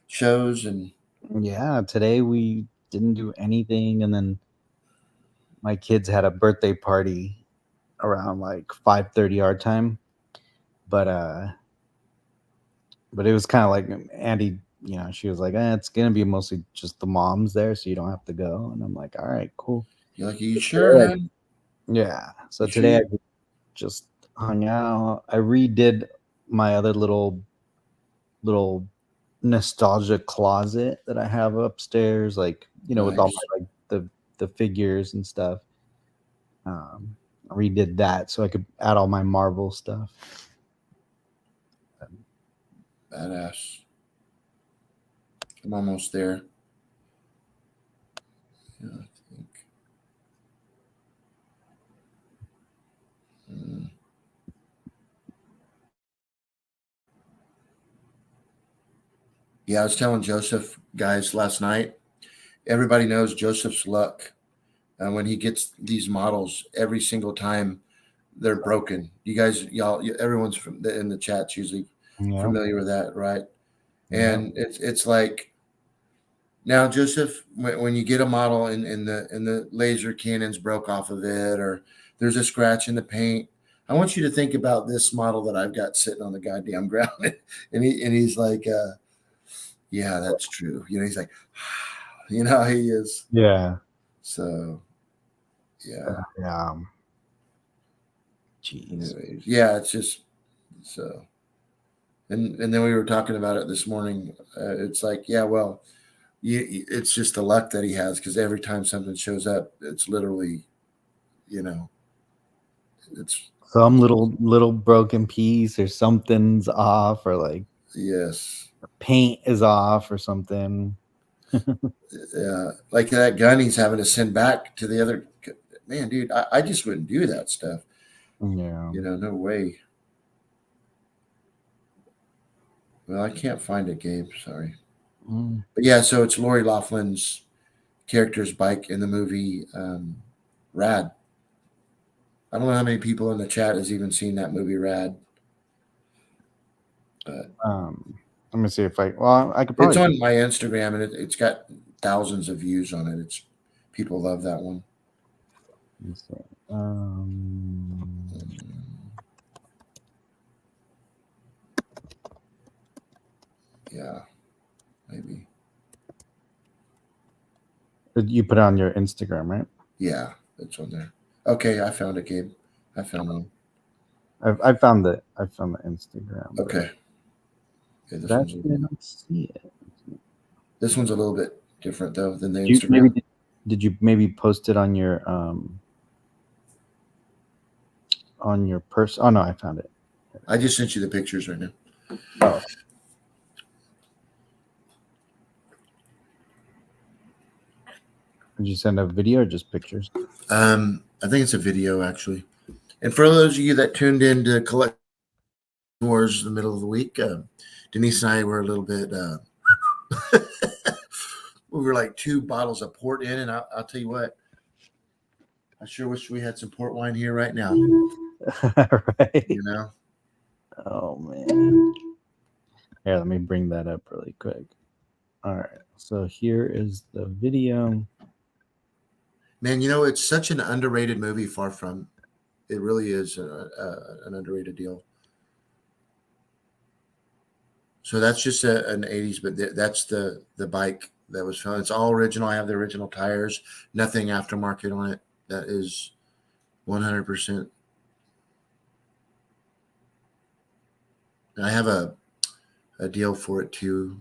shows and Yeah, today we didn't do anything, and then my kids had a birthday party around like 5:30 our time. But it was kind of like Andy, she was like, it's gonna be mostly just the moms there, so you don't have to go. And I'm like, all right, cool. you're like, are you So sure, today man? yeah. So You sure today I you just hung out. I redid my other little nostalgia closet that I have upstairs, like with all nice? my like the figures and stuff. I redid that so I could add all my Marvel stuff. Badass. I'm almost there. Yeah, I think. Mm. Yeah, I was telling Joseph guys last night. Everybody knows Joseph's luck. When he gets these models, every single time they're broken. You guys, y'all, everyone's in the chat's usually Yeah, familiar with that, right? yeah, And it's like now, Joseph, when you get a model and the laser cannons broke off of it, or there's a scratch in the paint, I want you to think about this model that I've got sitting on the goddamn ground, and he's like, yeah, that's true. He's like, how he is. yeah, So yeah. yeah. Jeez. Anyways, yeah, it's just so. And then we were talking about it this morning. It's like, yeah, well, it's just the luck that he has because every time something shows up, it's literally, you know, it's Some little broken piece or something's off, or like yes, paint is off or something. like that gun he's having to send back to the other man, dude. I just wouldn't do that stuff. Yeah. No way. Well, I can't find it, Gabe. Sorry, Mm. but yeah. So it's Lori Laughlin's character's bike in the movie Rad. I don't know how many people in the chat has even seen that movie Rad, but Let me see if I could it's probably. on my Instagram and it's got thousands of views on it. It's people love that one. Let me see. Yeah, maybe. You put it on your Instagram, right? Yeah, it's on there. Okay, I found it, Gabe. I found one. I found it. I found the Instagram, Okay. Okay, but actually I don't see it. this one's a little bit different though than the Did you maybe Instagram. did you maybe post it on your person? Oh no, I found it. I just sent you the pictures right now. Oh, did you send a video or just pictures? I think it's a video actually. And for those of you that tuned in to Collect Wars in the middle of the week, Denise and I were a little bit. We were like 2 bottles of port in, and I'll tell you what. I sure wish we had some port wine here right now. Right. You know, Oh man. Here, let me bring that up really quick. All right. So here is the video. man. It's such an underrated movie. Far from it, really is an underrated deal. So that's just an '80s, but that's the bike that was found. It's all original. I have the original tires, nothing aftermarket on it. That is 100%. And I have a deal for it too.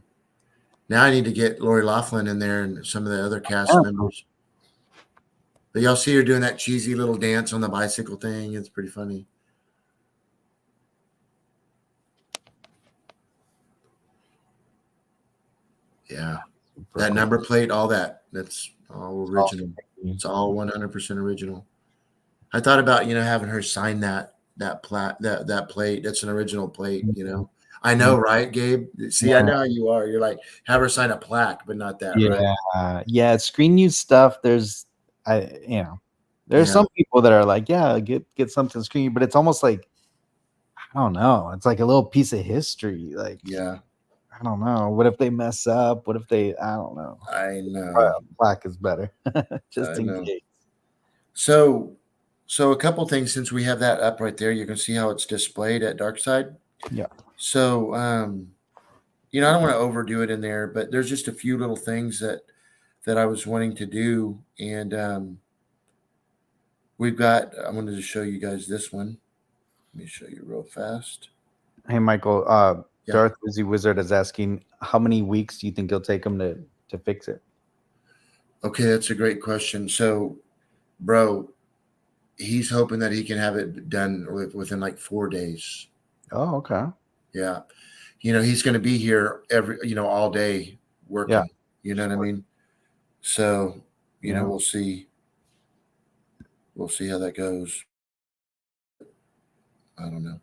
Now I need to get Lori Laughlin in there and some of the other cast Yeah. members. But y'all see her doing that cheesy little dance on the bicycle thing. It's pretty funny. Yeah. Super That cool. number plate, all that. That's all It's all original. crazy. It's all 100% original. I thought about, having her sign that plate. That's an original plate. I know, right, Gabe? See, I Yeah, know how you are. You're like, have her sign a plaque, but not that, right? yeah. Screen use stuff. There's Yeah. some people that are like, yeah, get something screen, but it's almost like I don't know. It's like a little piece of history. Like Yeah. I don't know. What if they mess up? What if they? I don't know. I Probably know. a plaque is better, just I in know. case. So, so a couple things since we have that up right there, you can see how it's displayed at Dark Side. Yeah. So, I don't want to overdo it in there, but there's just a few little things that I was wanting to do, and we've got. I wanted to show you guys this one. Let me show you real fast. Hey, Michael. Yeah. Darth Busy Wizard is asking, how many weeks do you think it'll take him to fix it? Okay, that's a great question. So, bro, he's hoping that he can have it done within like 4 days. Oh, okay. Yeah. He's going to be here all day Yeah. working. You know what I mean? So, Yeah. we'll see. We'll see how that goes. I don't know.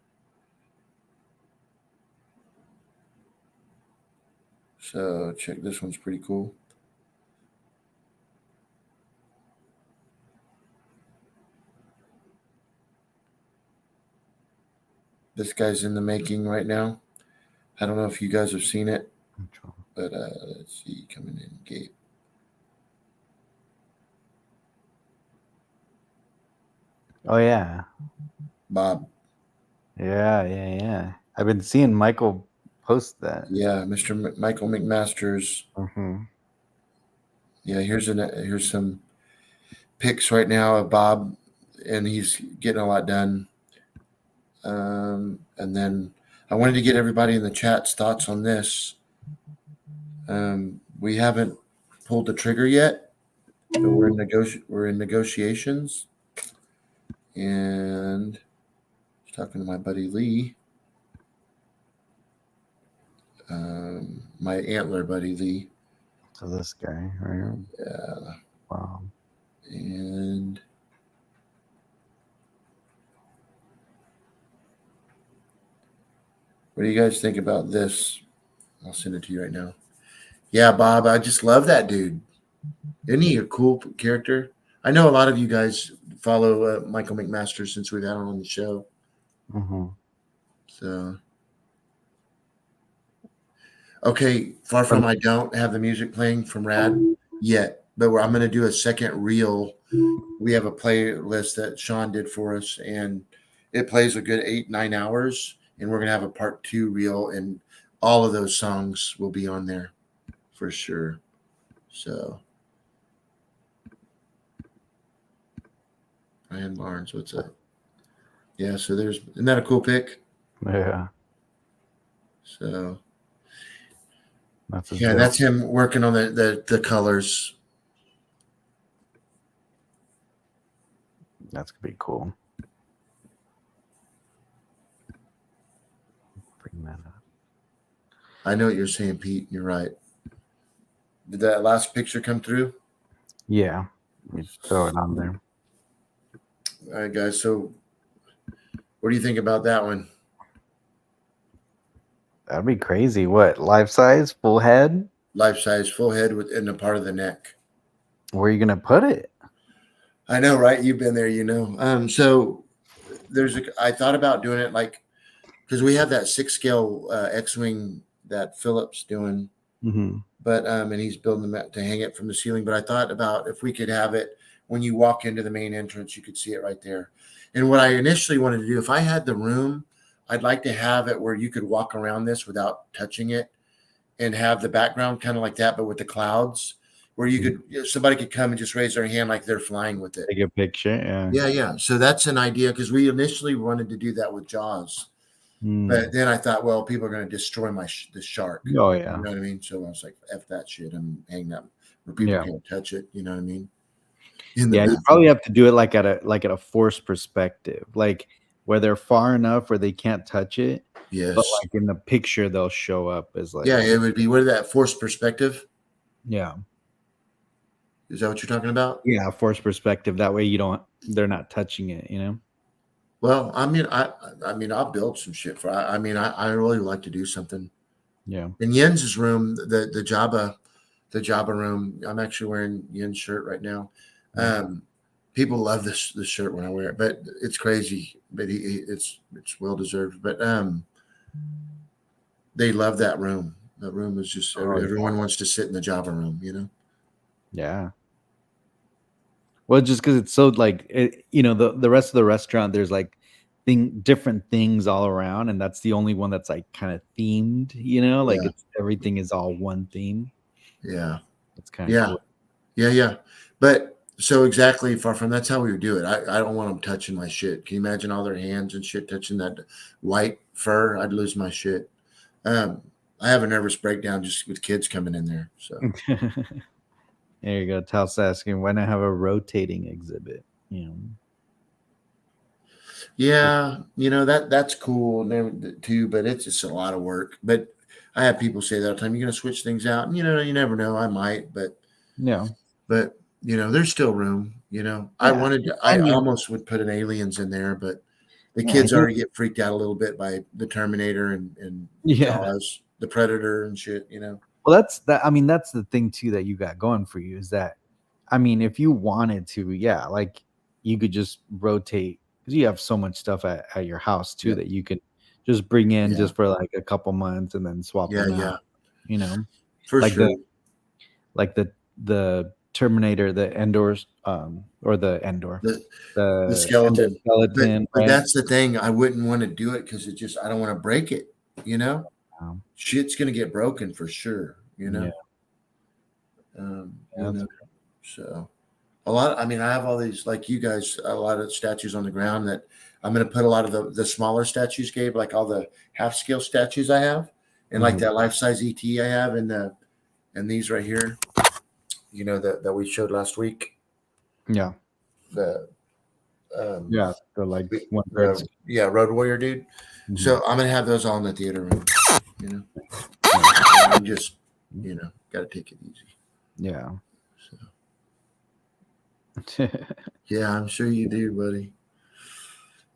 So, check this one's pretty cool. This guy's in the making right now. I don't know if you guys have seen it, but let's see, coming in gate. Oh yeah. Bob. Yeah. I've been seeing Michael post that. Yeah, Mr. Michael McMasters. Mm-hmm. Yeah, here's some pics right now of Bob, and he's getting a lot done. And then I wanted to get everybody in the chat's thoughts on this. We haven't pulled the trigger yet, but we're in negotiations, and I was talking to my buddy Lee, my antler buddy Lee. So this guy, right? Yeah, Wow. and what do you guys think about this? I'll send it to you right now. Yeah, Bob, I just love that dude. Isn't he a cool character? I know a lot of you guys follow Michael McMaster since we've had him on the show. Mm-hmm. So, okay, far from I don't have the music playing from Rad yet, but I'm going to do a second reel. We have a playlist that Sean did for us, and it plays a good 8-9 hours. And we're going to have a part 2 reel, and all of those songs will be on there for sure. So, Ryan Barnes, what's up? Yeah, so isn't that a cool pick? Yeah. So, That's his yeah, deal. that's him working on the colors. That's gonna be cool. Bring that up. I know what you're saying, Pete. You're right. Did that last picture come through? Yeah. Let me throw it on there. All right, guys. So, what do you think about that one? That'd be crazy. What, life size, full head? Life size, full head within a part of the neck. Where are you gonna put it? I know, right? You've been there, So I thought about doing it like because we have that 6 scale X-wing that Philip's doing, Mm-hmm. but and he's building them to hang it from the ceiling. But I thought about if we could have it when you walk into the main entrance, you could see it right there. And what I initially wanted to do, if I had the room, I'd like to have it where you could walk around this without touching it and have the background kind of like that, but with the clouds, where somebody could come and just raise their hand like they're flying with it. Take a picture. Yeah. Yeah. So that's an idea because we initially wanted to do that with Jaws, but then I thought, well, people are going to destroy the shark. Oh You yeah. know what I mean? So I was like, F that shit. I'm hanging up where people can't touch it. You know what I mean? in the Yeah, you probably bathroom. have to do it like at a forced perspective, like where they're far enough where they can't touch it, but Yes. like in the picture they'll show up as Yeah, like it would be where that forced perspective. yeah. Is that what you're talking about? Yeah, forced perspective. That way you don't they're not touching it, you know? Well, I mean, I'll build some shit for. I mean, I really like to do something. Yeah. In Jens's room, the Jabba room. I'm actually wearing Yen's shirt right now. Mm. Um, People love this shirt when I wear it, but it's crazy. But it's well deserved. But they love that room. That room is just Oh, yeah. everyone wants to sit in the Java room. Yeah. Well, just because it's so like the rest of the restaurant, there's like different things all around, and that's the only one that's like kind of themed, like Yeah, it's everything is all one theme. yeah, It's kind of yeah, cool. yeah, yeah. But so exactly, far from that's how we would do it. I don't want them touching my shit. Can you imagine all their hands and shit touching that white fur? I'd lose my shit. Um, I have a nervous breakdown just with kids coming in there. So There you go. Tal's asking, why not have a rotating exhibit? You know, yeah, that's cool too, but it's just a lot of work. But I have people say that all the time. You're gonna switch things out, and you never know. I might, yeah, but there's still room. I yeah. wanted to. I I mean, almost would put an aliens in there, but the yeah, kids already get freaked out a little bit by the Terminator and yeah. Jaws, the Predator and shit. Well, that's that. I mean, that's the thing too that you got going for you is that, I mean, if you wanted to, yeah, like you could just rotate because you have so much stuff at your house too Yep. that you could just bring in Yeah. just for like a couple months and then swap Yeah. them out. Yeah. You know, For like the sure. like the Terminator, the Endor's, or the Endor, The the the skeleton, but endoskeleton, but right? that's the thing. I wouldn't want to do it because I don't want to break it. You know, Um, shit's gonna get broken for sure. yeah, Um, yeah, you know. So a lot. I mean, I have all these like you guys, a lot of statues on the ground that I'm gonna put a lot of the smaller statues, Gabe, like all the half scale statues I have, and like mhm, that life size ET I have, and these right here. That we showed last week. yeah, The um, yeah. The like one third. the yeah Road Warrior dude. Mhm, So I'm gonna have those all in the theater room. You know, yeah, I'm just got to take it easy. yeah. So yeah, I'm sure you do, buddy.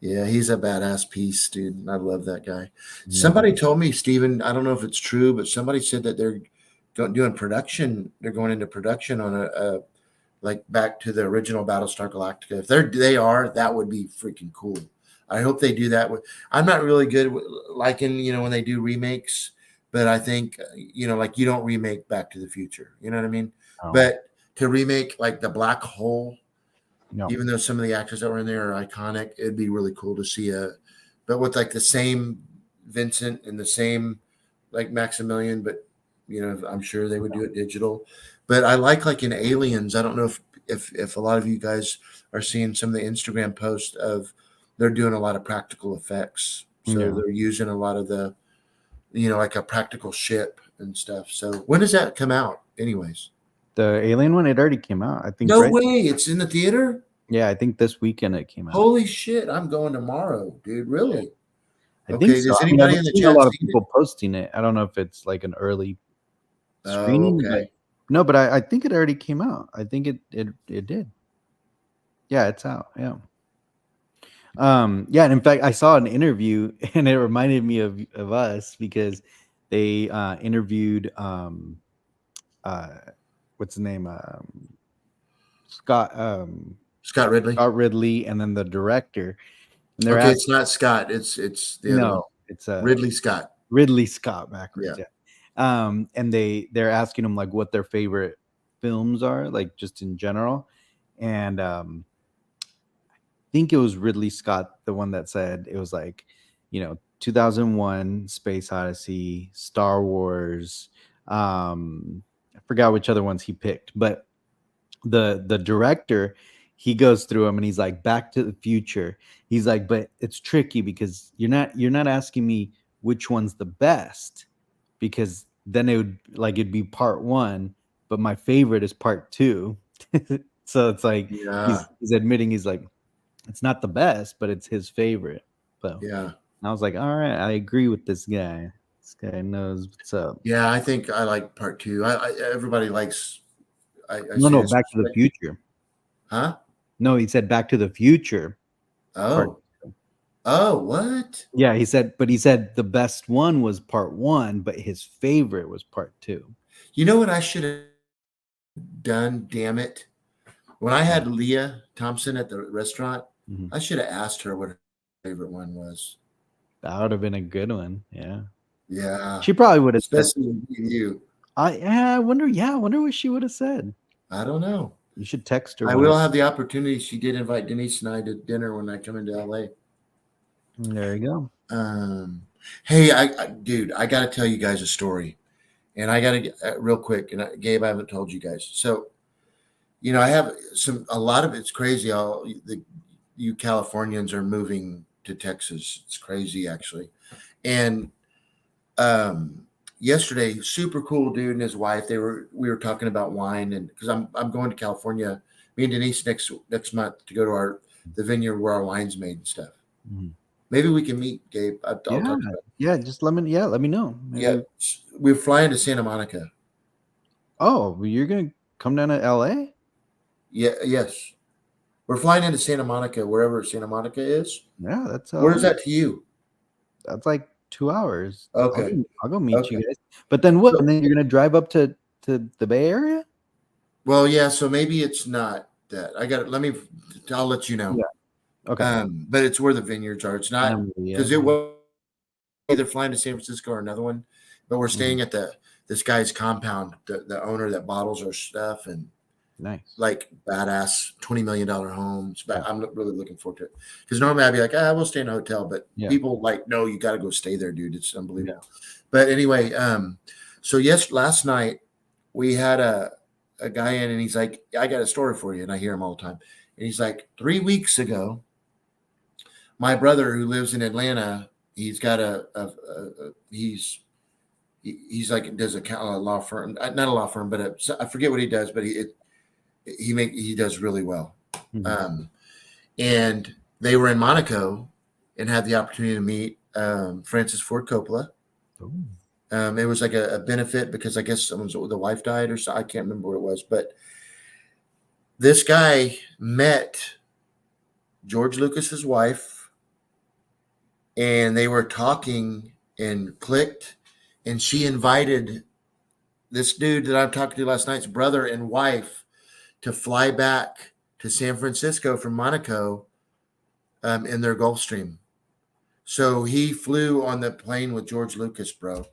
Yeah, he's a badass piece, dude. I love that guy. Yeah. Somebody told me, Steven, I don't know if it's true, but somebody said that they're doing production. They're going into production on a like back to the original Battlestar Galactica. If they are, that would be freaking cool. I hope they do that. I'm not really good with liking, when they do remakes, but I think, like you don't remake Back to the Future. You know what I mean? Oh, But to remake like the Black Hole, no. even though some of the actors that were in there are iconic, it'd be really cool to see but with like the same Vincent and the same like Maximilian, but I'm sure they would do it digital. But I like in Aliens. I don't know if a lot of you guys are seeing some of the Instagram posts of they're doing a lot of practical effects. So Yeah. they're using a lot of the like a practical ship and stuff. So when does that come out, anyways? The Alien one, it already came out, I think, No right? way! It's in the theater. Yeah, I think this weekend it came out. Holy shit! I'm going tomorrow, dude. Yeah. Really? I think Okay. so. Does I mean, I've anybody been in the seeing a chat lot of seen it? people posting it. I don't know if it's like an early Oh, screening, but okay. no, but I think it already came out. I think it did. Yeah, it's out. Yeah. Yeah, and in fact, I saw an interview and it reminded me of us because they interviewed uh what's the name? Scott Scott Ridley. Scott Ridley and then the director. And they're Okay, asking it's not Scott. It's the other one. no, it's Ridley Scott. Ridley Scott Yeah. backwards, yeah. And they're asking him like what their favorite films are, like just in general. And think it was Ridley Scott, the one that said it was like, 2001 Space Odyssey, Star Wars. I forgot which other ones he picked, but the director, he goes through them and he's like Back to the Future. He's like, but it's tricky because you're not asking me which one's the best because then it'd be part one, but my favorite is part two. So it's like Yeah, he's admitting he's like it's not the best, but it's his favorite. So yeah, I was like, all right, I agree with this guy. This guy knows what's up. yeah. I think I like part two. Everybody likes. I No, say no, this Back to the respect, Future. huh? No, he said Back to the Future part. Oh, oh, what? Yeah, he said, but he said the best one was part one, but his favorite was part two. You know what I should have done? Damn it! When I had Leah Thompson at the restaurant, Mhm. I should have asked her what her favorite one was. That would have been a good one. Yeah, Yeah, she probably would have said. especially with you. I wonder. Yeah, I wonder what she would have said. I don't know. You should text her I whenever. will have the opportunity. She did invite Denise and I to dinner when I come into LA. There you go. Um, hey, dude, I got to tell you guys a story, and I got to get real quick. And Gabe, I haven't told you guys. So, I have a lot of it's crazy. You Californians are moving to Texas. It's crazy, actually. And um, yesterday, super cool dude and his wife. We were talking about wine, and because I'm going to California, me and Denise next month to go to the vineyard where our wine's made and stuff. Mhm. Maybe we can meet, Gabe. I'll Yeah, talk about it. yeah. Just let me know. Yeah, Maybe. we're flying to Santa Monica. Oh, well, you're gonna come down to L.A. Yeah, yes, we're flying into Santa Monica, wherever Santa Monica is. Yeah, that's Where's L.A. that to you? That's like 2 hours. Okay, I'll go meet you okay. guys. But then what? So, And then you're gonna drive up to the Bay Area? well, yeah. So maybe it's not that. I got it. I'll let you know. Yeah. Okay. But it's where the vineyards are. It's not Yeah. because it was either flying to San Francisco or another one, but we're Mhm. staying at this guy's compound, the owner that bottles our stuff and Nice. like badass $20 million homes. But Yeah. I'm really looking forward to it because normally I'd be like, we'll stay in a hotel, but Yeah. people like, no, you got to go stay there, dude. It's Yeah. unbelievable. But anyway, so yes, last night we had a guy in and he's like, I got a story for you, and I hear him all the time. And he's like, 3 weeks ago, my brother who lives in Atlanta, he's got he's like does a law firm, not a law firm, but I forget what he does, but he does really well. Mhm. Um, and they were in Monaco and had the opportunity to meet Francis Ford Coppola. Ooh. It was like a benefit because I guess the wife died or so. I can't remember what it was, but this guy met George Lucas's wife, and they were talking and clicked, and she invited this dude that I'm talking to last night's brother and wife to fly back to San Francisco from Monaco in their Gulfstream. So he flew on the plane with George Lucas, bro.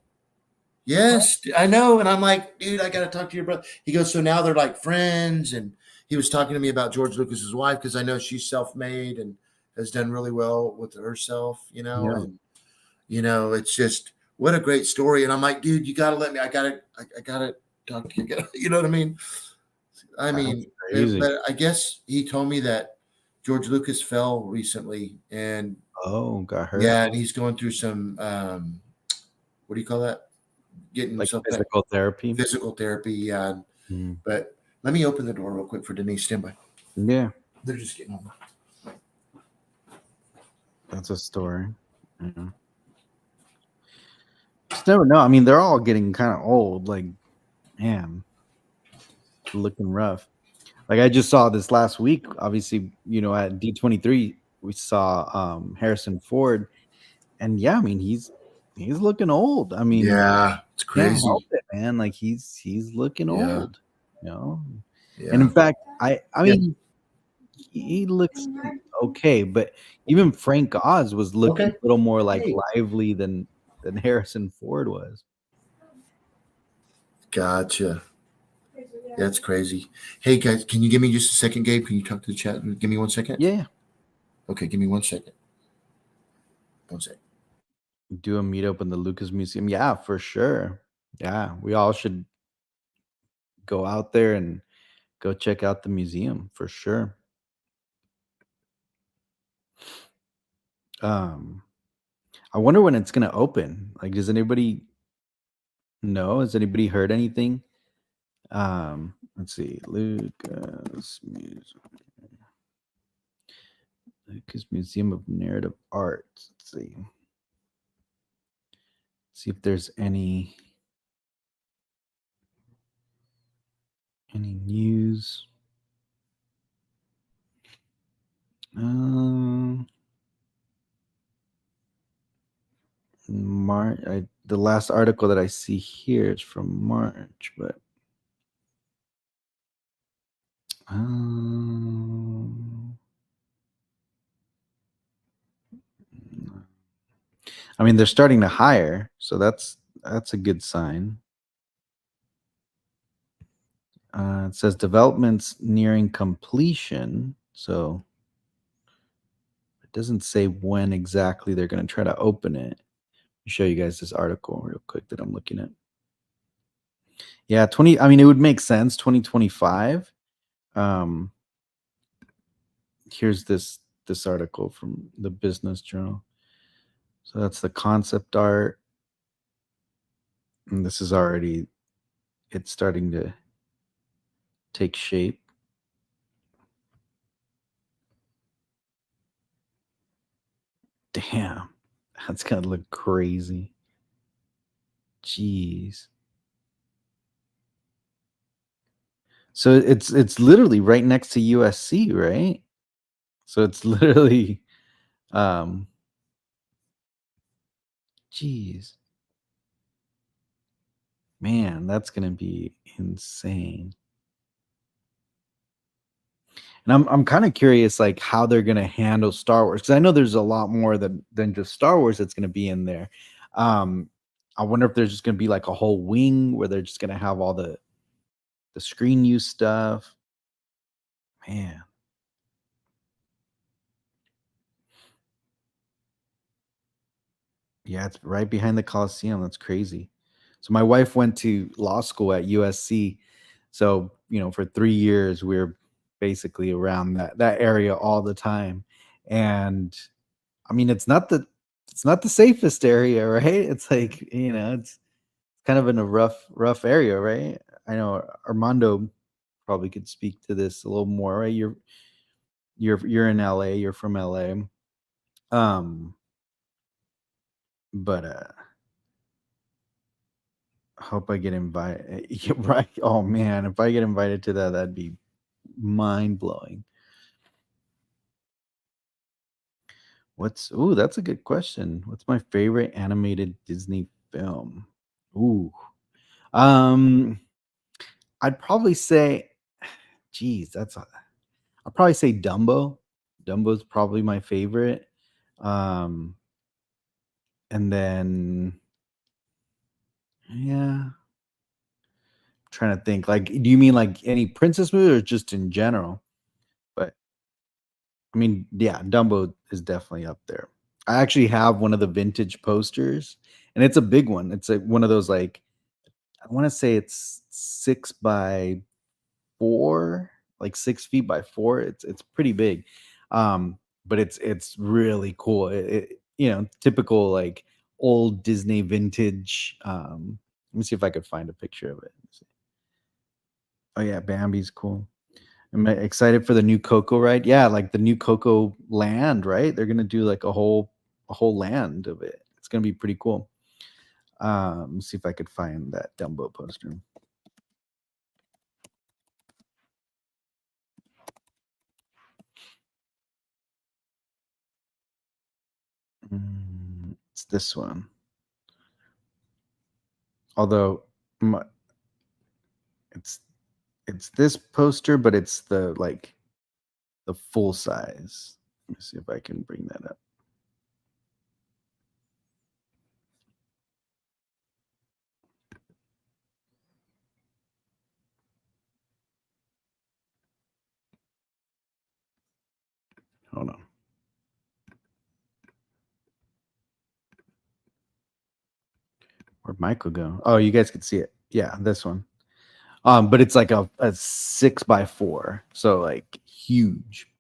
Yes, I know. And I'm like, dude, I got to talk to your brother. He goes, so now they're like friends. And he was talking to me about George Lucas's wife because I know she's self made and has done really well with herself, Yeah. and, it's just what a great story. And I'm like, dude, you got to let me, I got to talk to you. You know what I mean? I That's mean, crazy. but I guess he told me that George Lucas fell recently, and Oh, got hurt. yeah, and he's going through some what do you call that? Getting Like himself back physical therapy. physical therapy. Yeah, Mhm. but let me open the door real quick for Denise. Stand by. Yeah, They're just getting home. that's a story. Yeah. Just never know. I mean, they're all getting kind of old. Like, man, looking rough. Like I just saw this last week. Obviously, at D23, we saw Harrison Ford, and yeah, I mean he's looking old. I mean, Yeah, it's can't help crazy. it, man. Like he's looking Yeah, old, you know. And yeah, in fact, I yeah. mean he looks okay, but even Frank Oz was looking Okay. a little more like Hey, lively than Harrison Ford was. gotcha. That's crazy. Hey guys, can you give me just a second, Gabe? Can you talk to the chat? Give me 1 second. Yeah, Okay, give me 1 second. 1 second. do a meetup in the Lucas Museum. Yeah, for sure. Yeah, we all should go out there and go check out the museum for sure. Um, I wonder when it's gonna open. Like, does anybody know? Has anybody heard anything? Let's see, Lucas Museum of Narrative Arts. Let's see if there's any news. March. The last article that I see here is from March, but I mean, they're starting to hire, so that's a good sign. It says developments nearing completion, so it doesn't say when exactly they're going to try to open it. Let me show you guys this article real quick that I'm looking at. Yeah, 20. I mean, it would make sense. 2025. Here's this article from the Business Journal. So that's the concept art, and this is already, it's starting to take shape. Damn, that's gonna look crazy. Jeez. So it's literally right next to USC, right? So it's literally, jeez, man, that's gonna be insane. And I'm kind of curious, like how they're gonna handle Star Wars, because I know there's a lot more than just Star Wars that's gonna be in there. Um, I wonder if there's just gonna be like a whole wing where they're just gonna have all the screen use stuff. Man, yeah, it's right behind the Coliseum. That's crazy. So my wife went to law school at USC, so for 3 years we were basically around that area all the time, and I mean, it's not the safest area, right? It's like, it's kind of in a rough area, right? I know Armando probably could speak to this a little more, right? You're in LA, you're from LA. Um but hope I get invited. Yeah, right. Oh man, if I get invited to that, that'd be mind blowing. That's a good question. What's my favorite animated Disney film? Ooh. Um I'd probably say, geez, I'll probably say Dumbo. Dumbo's probably my favorite. Um, and then, yeah, trying to think. Like, do you mean like any princess movie or just in general? But I mean, yeah, Dumbo is definitely up there. I actually have one of the vintage posters, and it's a big one. It's like one of those, like, I want to say it's 6 by 4, like 6 feet by 4. It's pretty big, but it's really cool. Typical like old Disney vintage. Let me see if I could find a picture of it. Oh yeah, Bambi's cool. I'm excited for the new Coco ride. Yeah, like the new Coco land, right? They're gonna do like a whole land of it. It's gonna be pretty cool. Let's see if I could find that Dumbo poster. It's this one. Although my, it's this poster, but it's the full size. Let me see if I can bring that up. Hold on. Where'd Michael go? Oh, you guys can see it. Yeah, this one. But it's like a 6 by 4, so like huge.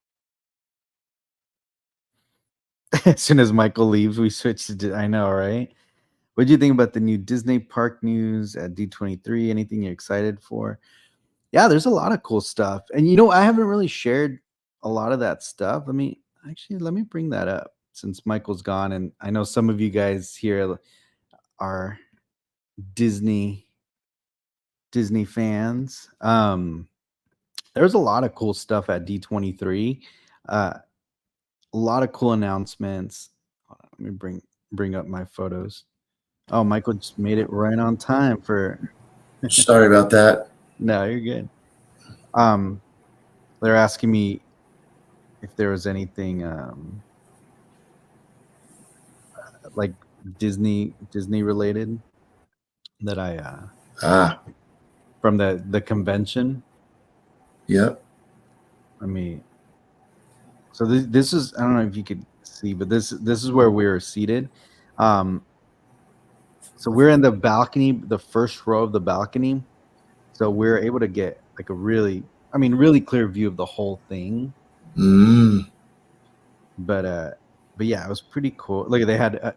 As soon as Michael leaves, we switch to. I know, right? What do you think about the new Disney Park news at D23? Anything you're excited for? Yeah, there's a lot of cool stuff. And you know, I haven't really shared a lot of that stuff. Let me bring that up since Michael's gone, and I know some of you guys here are Disney Disney fans. There's a lot of cool stuff at D23. A lot of cool announcements. Hold on, let me bring up my photos. Oh, Michael just made it right on time for Sorry about that. no, you're good. Um, they're asking me if there was anything like Disney related that I Ah, from the convention. yep. I mean, so this is I don't know if you could see, but this is where we were seated. Um, so we're in the balcony, the first row of the balcony. So we're able to get like a really clear view of the whole thing. Mm. But but yeah, it was pretty cool. Look, they had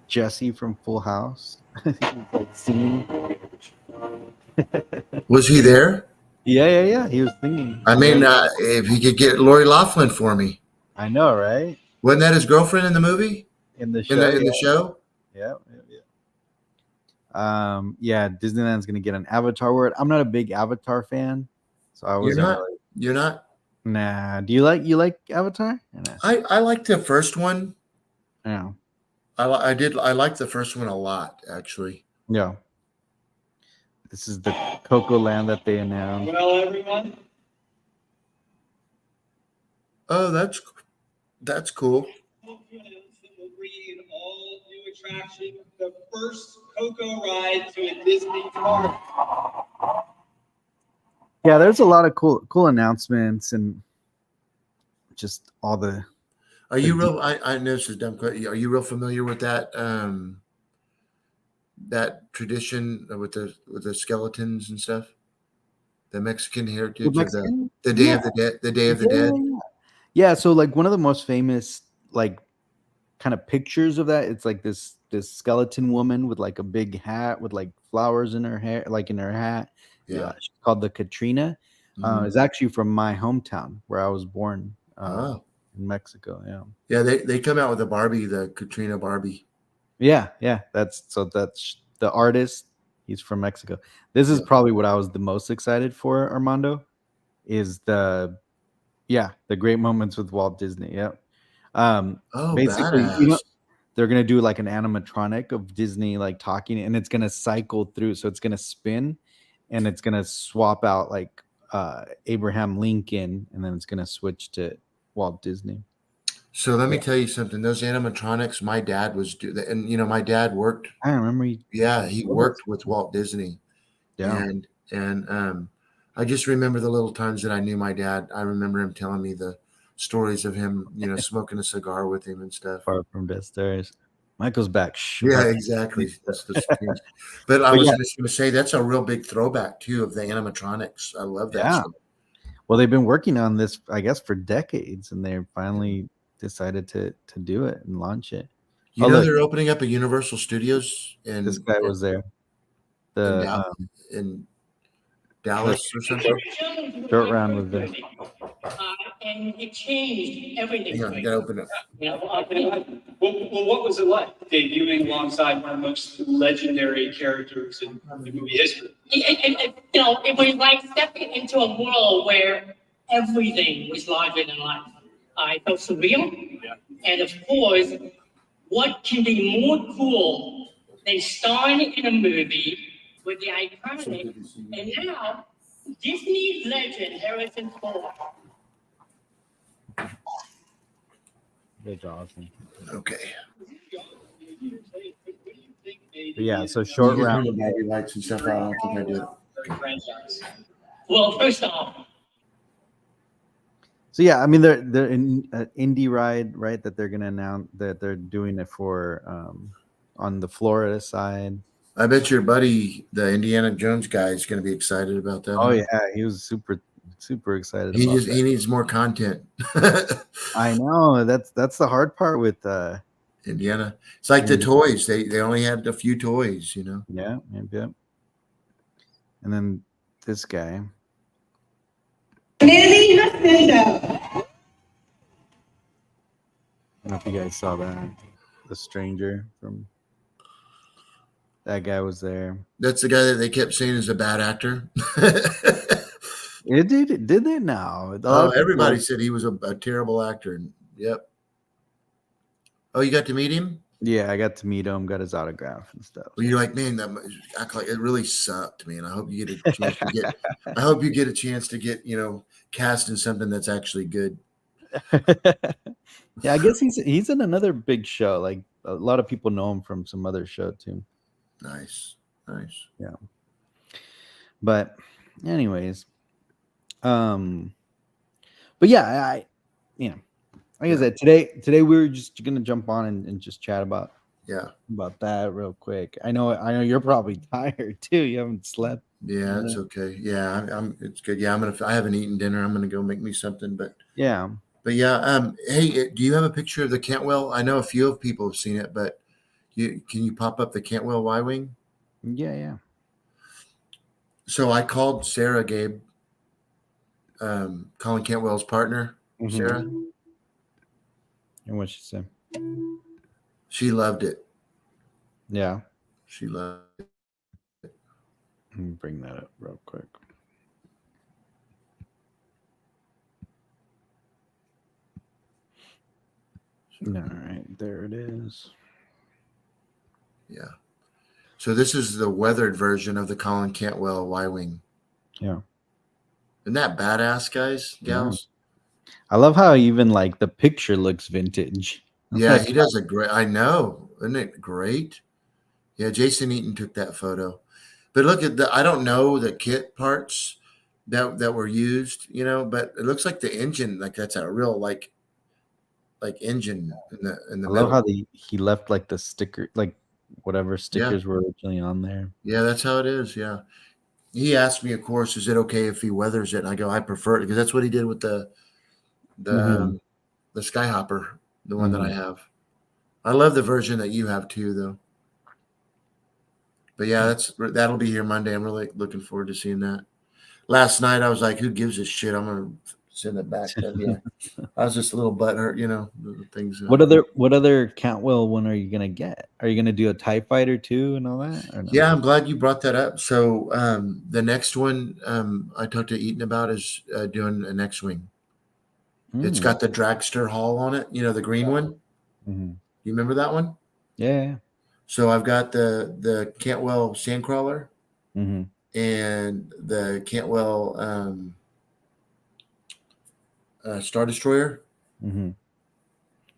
Jesse from Full House like singing. Was he there? Yeah. He was singing. I Yeah, mean, if he could get Lori Laughlin for me, I know, right? wasn't that his girlfriend in the movie? In the In show, the show? yeah. Yeah, Disneyland's gonna get an Avatar word. I'm not a big Avatar fan, so I You're wasn't not. really. You're not. Nah, do you like Avatar? Nah. I liked the first one. Yeah, I did. I liked the first one a lot, actually. yeah. This is the Coco Land that they announced. Well, everyone, Oh, that's cool. will bring all new attraction, the first Coco ride to a Disney park. Yeah, there's a lot of cool announcements and just all the. Are you real? I know this is a dumb question. Are you real familiar with that that tradition with the skeletons and stuff? The Mexican The heritage of Mexican? the Day Yeah, of the Dead, the Day of the Dead. yeah. Yeah, so like one of the most famous like kind of pictures of that, it's like this skeleton woman with like a big hat with like flowers in her hair, like in her hat. Yeah, Yeah. she's called the Katrina. Mhm. Is actually from my hometown where I was born, Oh, in Mexico. Yeah. yeah. They come out with a Barbie, the Katrina Barbie. Yeah. That's the artist. He's from Mexico. This is Yeah. probably what I was the most excited for, Armando, is the great moments with Walt Disney. Yep. Oh, Basically, badass. they're gonna do like an animatronic of Disney like talking, and it's gonna cycle through. So it's gonna spin, and it's gonna swap out like Abraham Lincoln, and then it's gonna switch to Walt Disney. So let me Yeah, tell you something. Those animatronics, my dad was and my dad worked. I remember. Yeah, he Told us. worked with Walt Disney, Yeah. and I just remember the little times that I knew my dad. I remember him telling me the stories of him, smoking a cigar with him and stuff. Far from Death Stars. Michael's back. Shh, Yeah, Michael. exactly. That's the strange. But I But was yeah, just going to say that's a real big throwback too of the animatronics. I love that yeah. stuff. Well, they've been working on this, I guess, for decades, and they finally decided to do it and launch it. You Oh, know look, they're opening up a Universal Studios this guy was there. in, The Dal- in look, Dallas or something. short round was there. And it changed everything. Hang on, you gotta open it. Well, what was it like debuting alongside one of the most legendary characters in the movie history? It was like stepping into a world where everything was larger than life. I felt surreal. Yeah. And of course, what can be more cool than starring in a movie with the iconic and now Disney legend Harrison Ford? That's awesome. Okay. But yeah, so You short can turn round. the battery lights and stuff. I don't think I did. Well, first off, So yeah, I mean they're in indie ride, right? That they're gonna announce that they're doing it for on the Florida side. I bet your buddy, the Indiana Jones guy, is going to be excited about that. Oh Huh? yeah, he was super excited about that. He needs more content. I know that's the hard part with Indiana. It's like the toys. They only had a few toys. yeah. And then This guy. Nearly husband. I don't know if you guys saw that. The stranger from that guy was there. That's the guy that they kept saying is a bad actor. It did they now? A lot Oh, of people everybody said he was a terrible actor. Yep. Oh, you got to meet him? Yeah, I got to meet him, got his autograph and stuff. Well, you're like, man, that act like it really sucked, man. I hope you get a chance to get. I hope you get a chance to get, cast in something that's actually good. Yeah, I guess he's in another big show. Like a lot of people know him from some other show too. Nice. Yeah. But anyways, but yeah, like I said, today we were just gonna jump on and just chat about that real quick. I know you're probably tired too. You haven't slept. Yeah, it's okay. Yeah, it's good. Yeah, I haven't eaten dinner. I'm gonna go make me something. But yeah. Hey, do you have a picture of the Cantwell? I know a few of people have seen it, but can you pop up the Cantwell Y-wing? Yeah. So I called Sarah, Gabe, Colin Cantwell's partner, Sarah. And what she said? She loved it. Yeah. She loved it. Let me bring that up real quick. All right, there it is. Yeah. So this is the weathered version of the Colin Cantwell Y-wing. Yeah. Isn't that badass, guys, gals? Yeah. I love how even like the picture looks vintage. Yeah, he does a great. I know, isn't it great? Yeah, Jason Eaton took that photo. But look at I don't know the kit parts that were used, but it looks like the engine, like that's a real like engine in the I middle. love how he left like the sticker, like whatever stickers were originally on there. Yeah, that's how it is. Yeah. He asked me, of course, is it okay if he weathers it? And I go, I prefer it because that's what he did with the Skyhopper, the one that I have. I love the version that you have too, though. But yeah, that'll be here Monday. I'm really looking forward to seeing that. Last night I was like, who gives a shit? I'm gonna send it back. Yeah, I was just a little butthurt, the things. What other Cantwell one are you gonna get? Are you gonna do a TIE fighter too and all that? Or no? Yeah, I'm glad you brought that up. So the next one I talked to Eaton about is doing an X-wing. It's got the dragster hull on it. The green one. You remember that one? Yeah. So I've got the Cantwell Sandcrawler and the Cantwell Star Destroyer.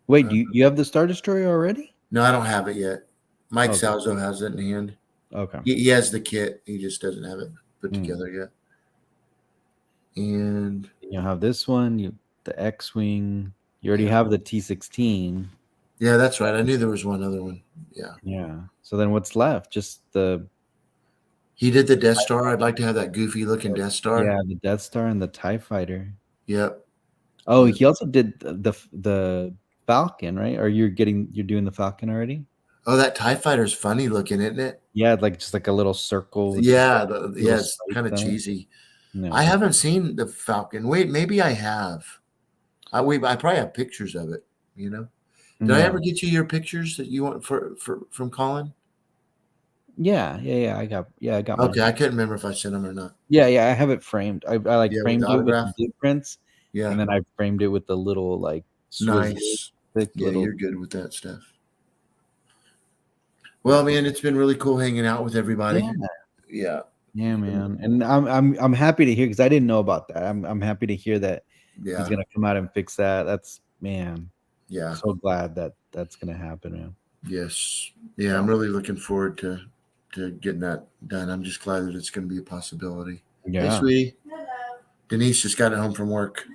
Wait, do you have the Star Destroyer already? No, I don't have it yet. Mike Salzo has it in hand. Okay. He has the kit. He just doesn't have it put together yet. And you have this one, the X-wing. You already have the T-16. Yeah, that's right. I knew there was one other one. Yeah. Yeah. So then what's left? Just He did the Death Star. I'd like to have that goofy looking Death Star. Yeah, the Death Star and the TIE Fighter. Yep. Oh, he also did the Falcon, right? Or you're doing the Falcon already? Oh, that TIE Fighter is funny looking, isn't it? Yeah, just like a little circle. Yeah, it's kind of cheesy. No. I haven't seen the Falcon. Wait, maybe I have. I probably have pictures of it. Did I ever get you your pictures that you want from Colin? Yeah. I got Okay, I couldn't remember if I sent them or not. Yeah, I have it framed. I framed it with the blueprints. Yeah. And then I framed it with the little nice. You're good with that stuff. Well, man, it's been really cool hanging out with everybody. Yeah, man. And I'm happy to hear because I didn't know about that. I'm happy to hear that he's gonna come out and fix that. That's man. Yeah. I'm so glad that's gonna happen, man. Yes. Yeah, I'm really looking forward to getting that done. I'm just glad that it's gonna be a possibility. Yeah. Hey, sweetie. Hello. Denise just got home from work.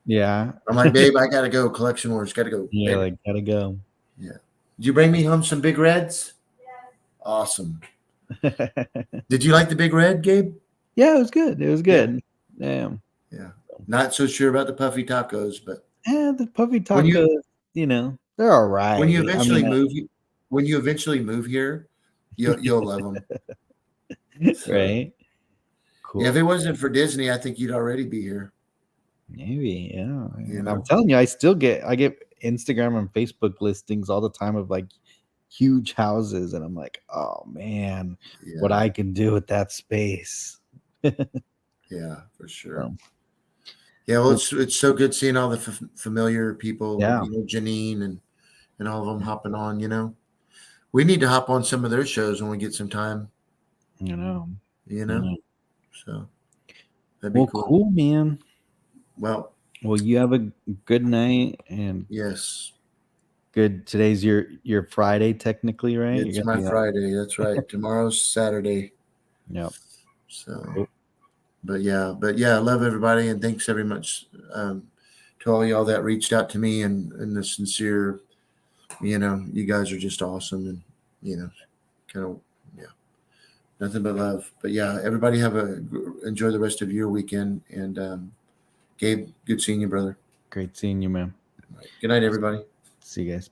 Yeah. I'm like, babe, I gotta go. Collection Wars, gotta go. Yeah, gotta go. Yeah. Did you bring me home some Big Reds? Yes. Awesome. Did you like the Big Red, Gabe? Yeah, it was good. It was good. Yeah. Not so sure about the puffy tacos, but the puffy tacos, they're all right. When you eventually move here, you'll love them. Right. cool. Yeah, if it wasn't for Disney, I think you'd already be here. Maybe, yeah. You And know? I'm telling you, I get Instagram and Facebook listings all the time of like huge houses, and I'm like, oh man, what Yeah, I can do with that space. yeah, for sure. So, Yeah, well, it's so good seeing all the familiar people. yeah, You know, Janine and all of them hopping on. You know, we need to hop on some of their shows when we get some time. you know. You You know, know. so that'd be Well, cool. cool, man. Well, Well, you have a good night and yes, good. Today's your Friday, technically, right? You're it's gonna my be up. Friday. That's right. Tomorrow's Saturday. Yep. So, Cool. but yeah, I love everybody and thanks very much to all y'all that reached out to me and the sincere. You know, you guys are just awesome and you know, kind of yeah, nothing but love. But yeah, everybody enjoy the rest of your weekend and Gabe, good seeing you, brother. Great seeing you, man. All right. Good night, everybody. See you guys.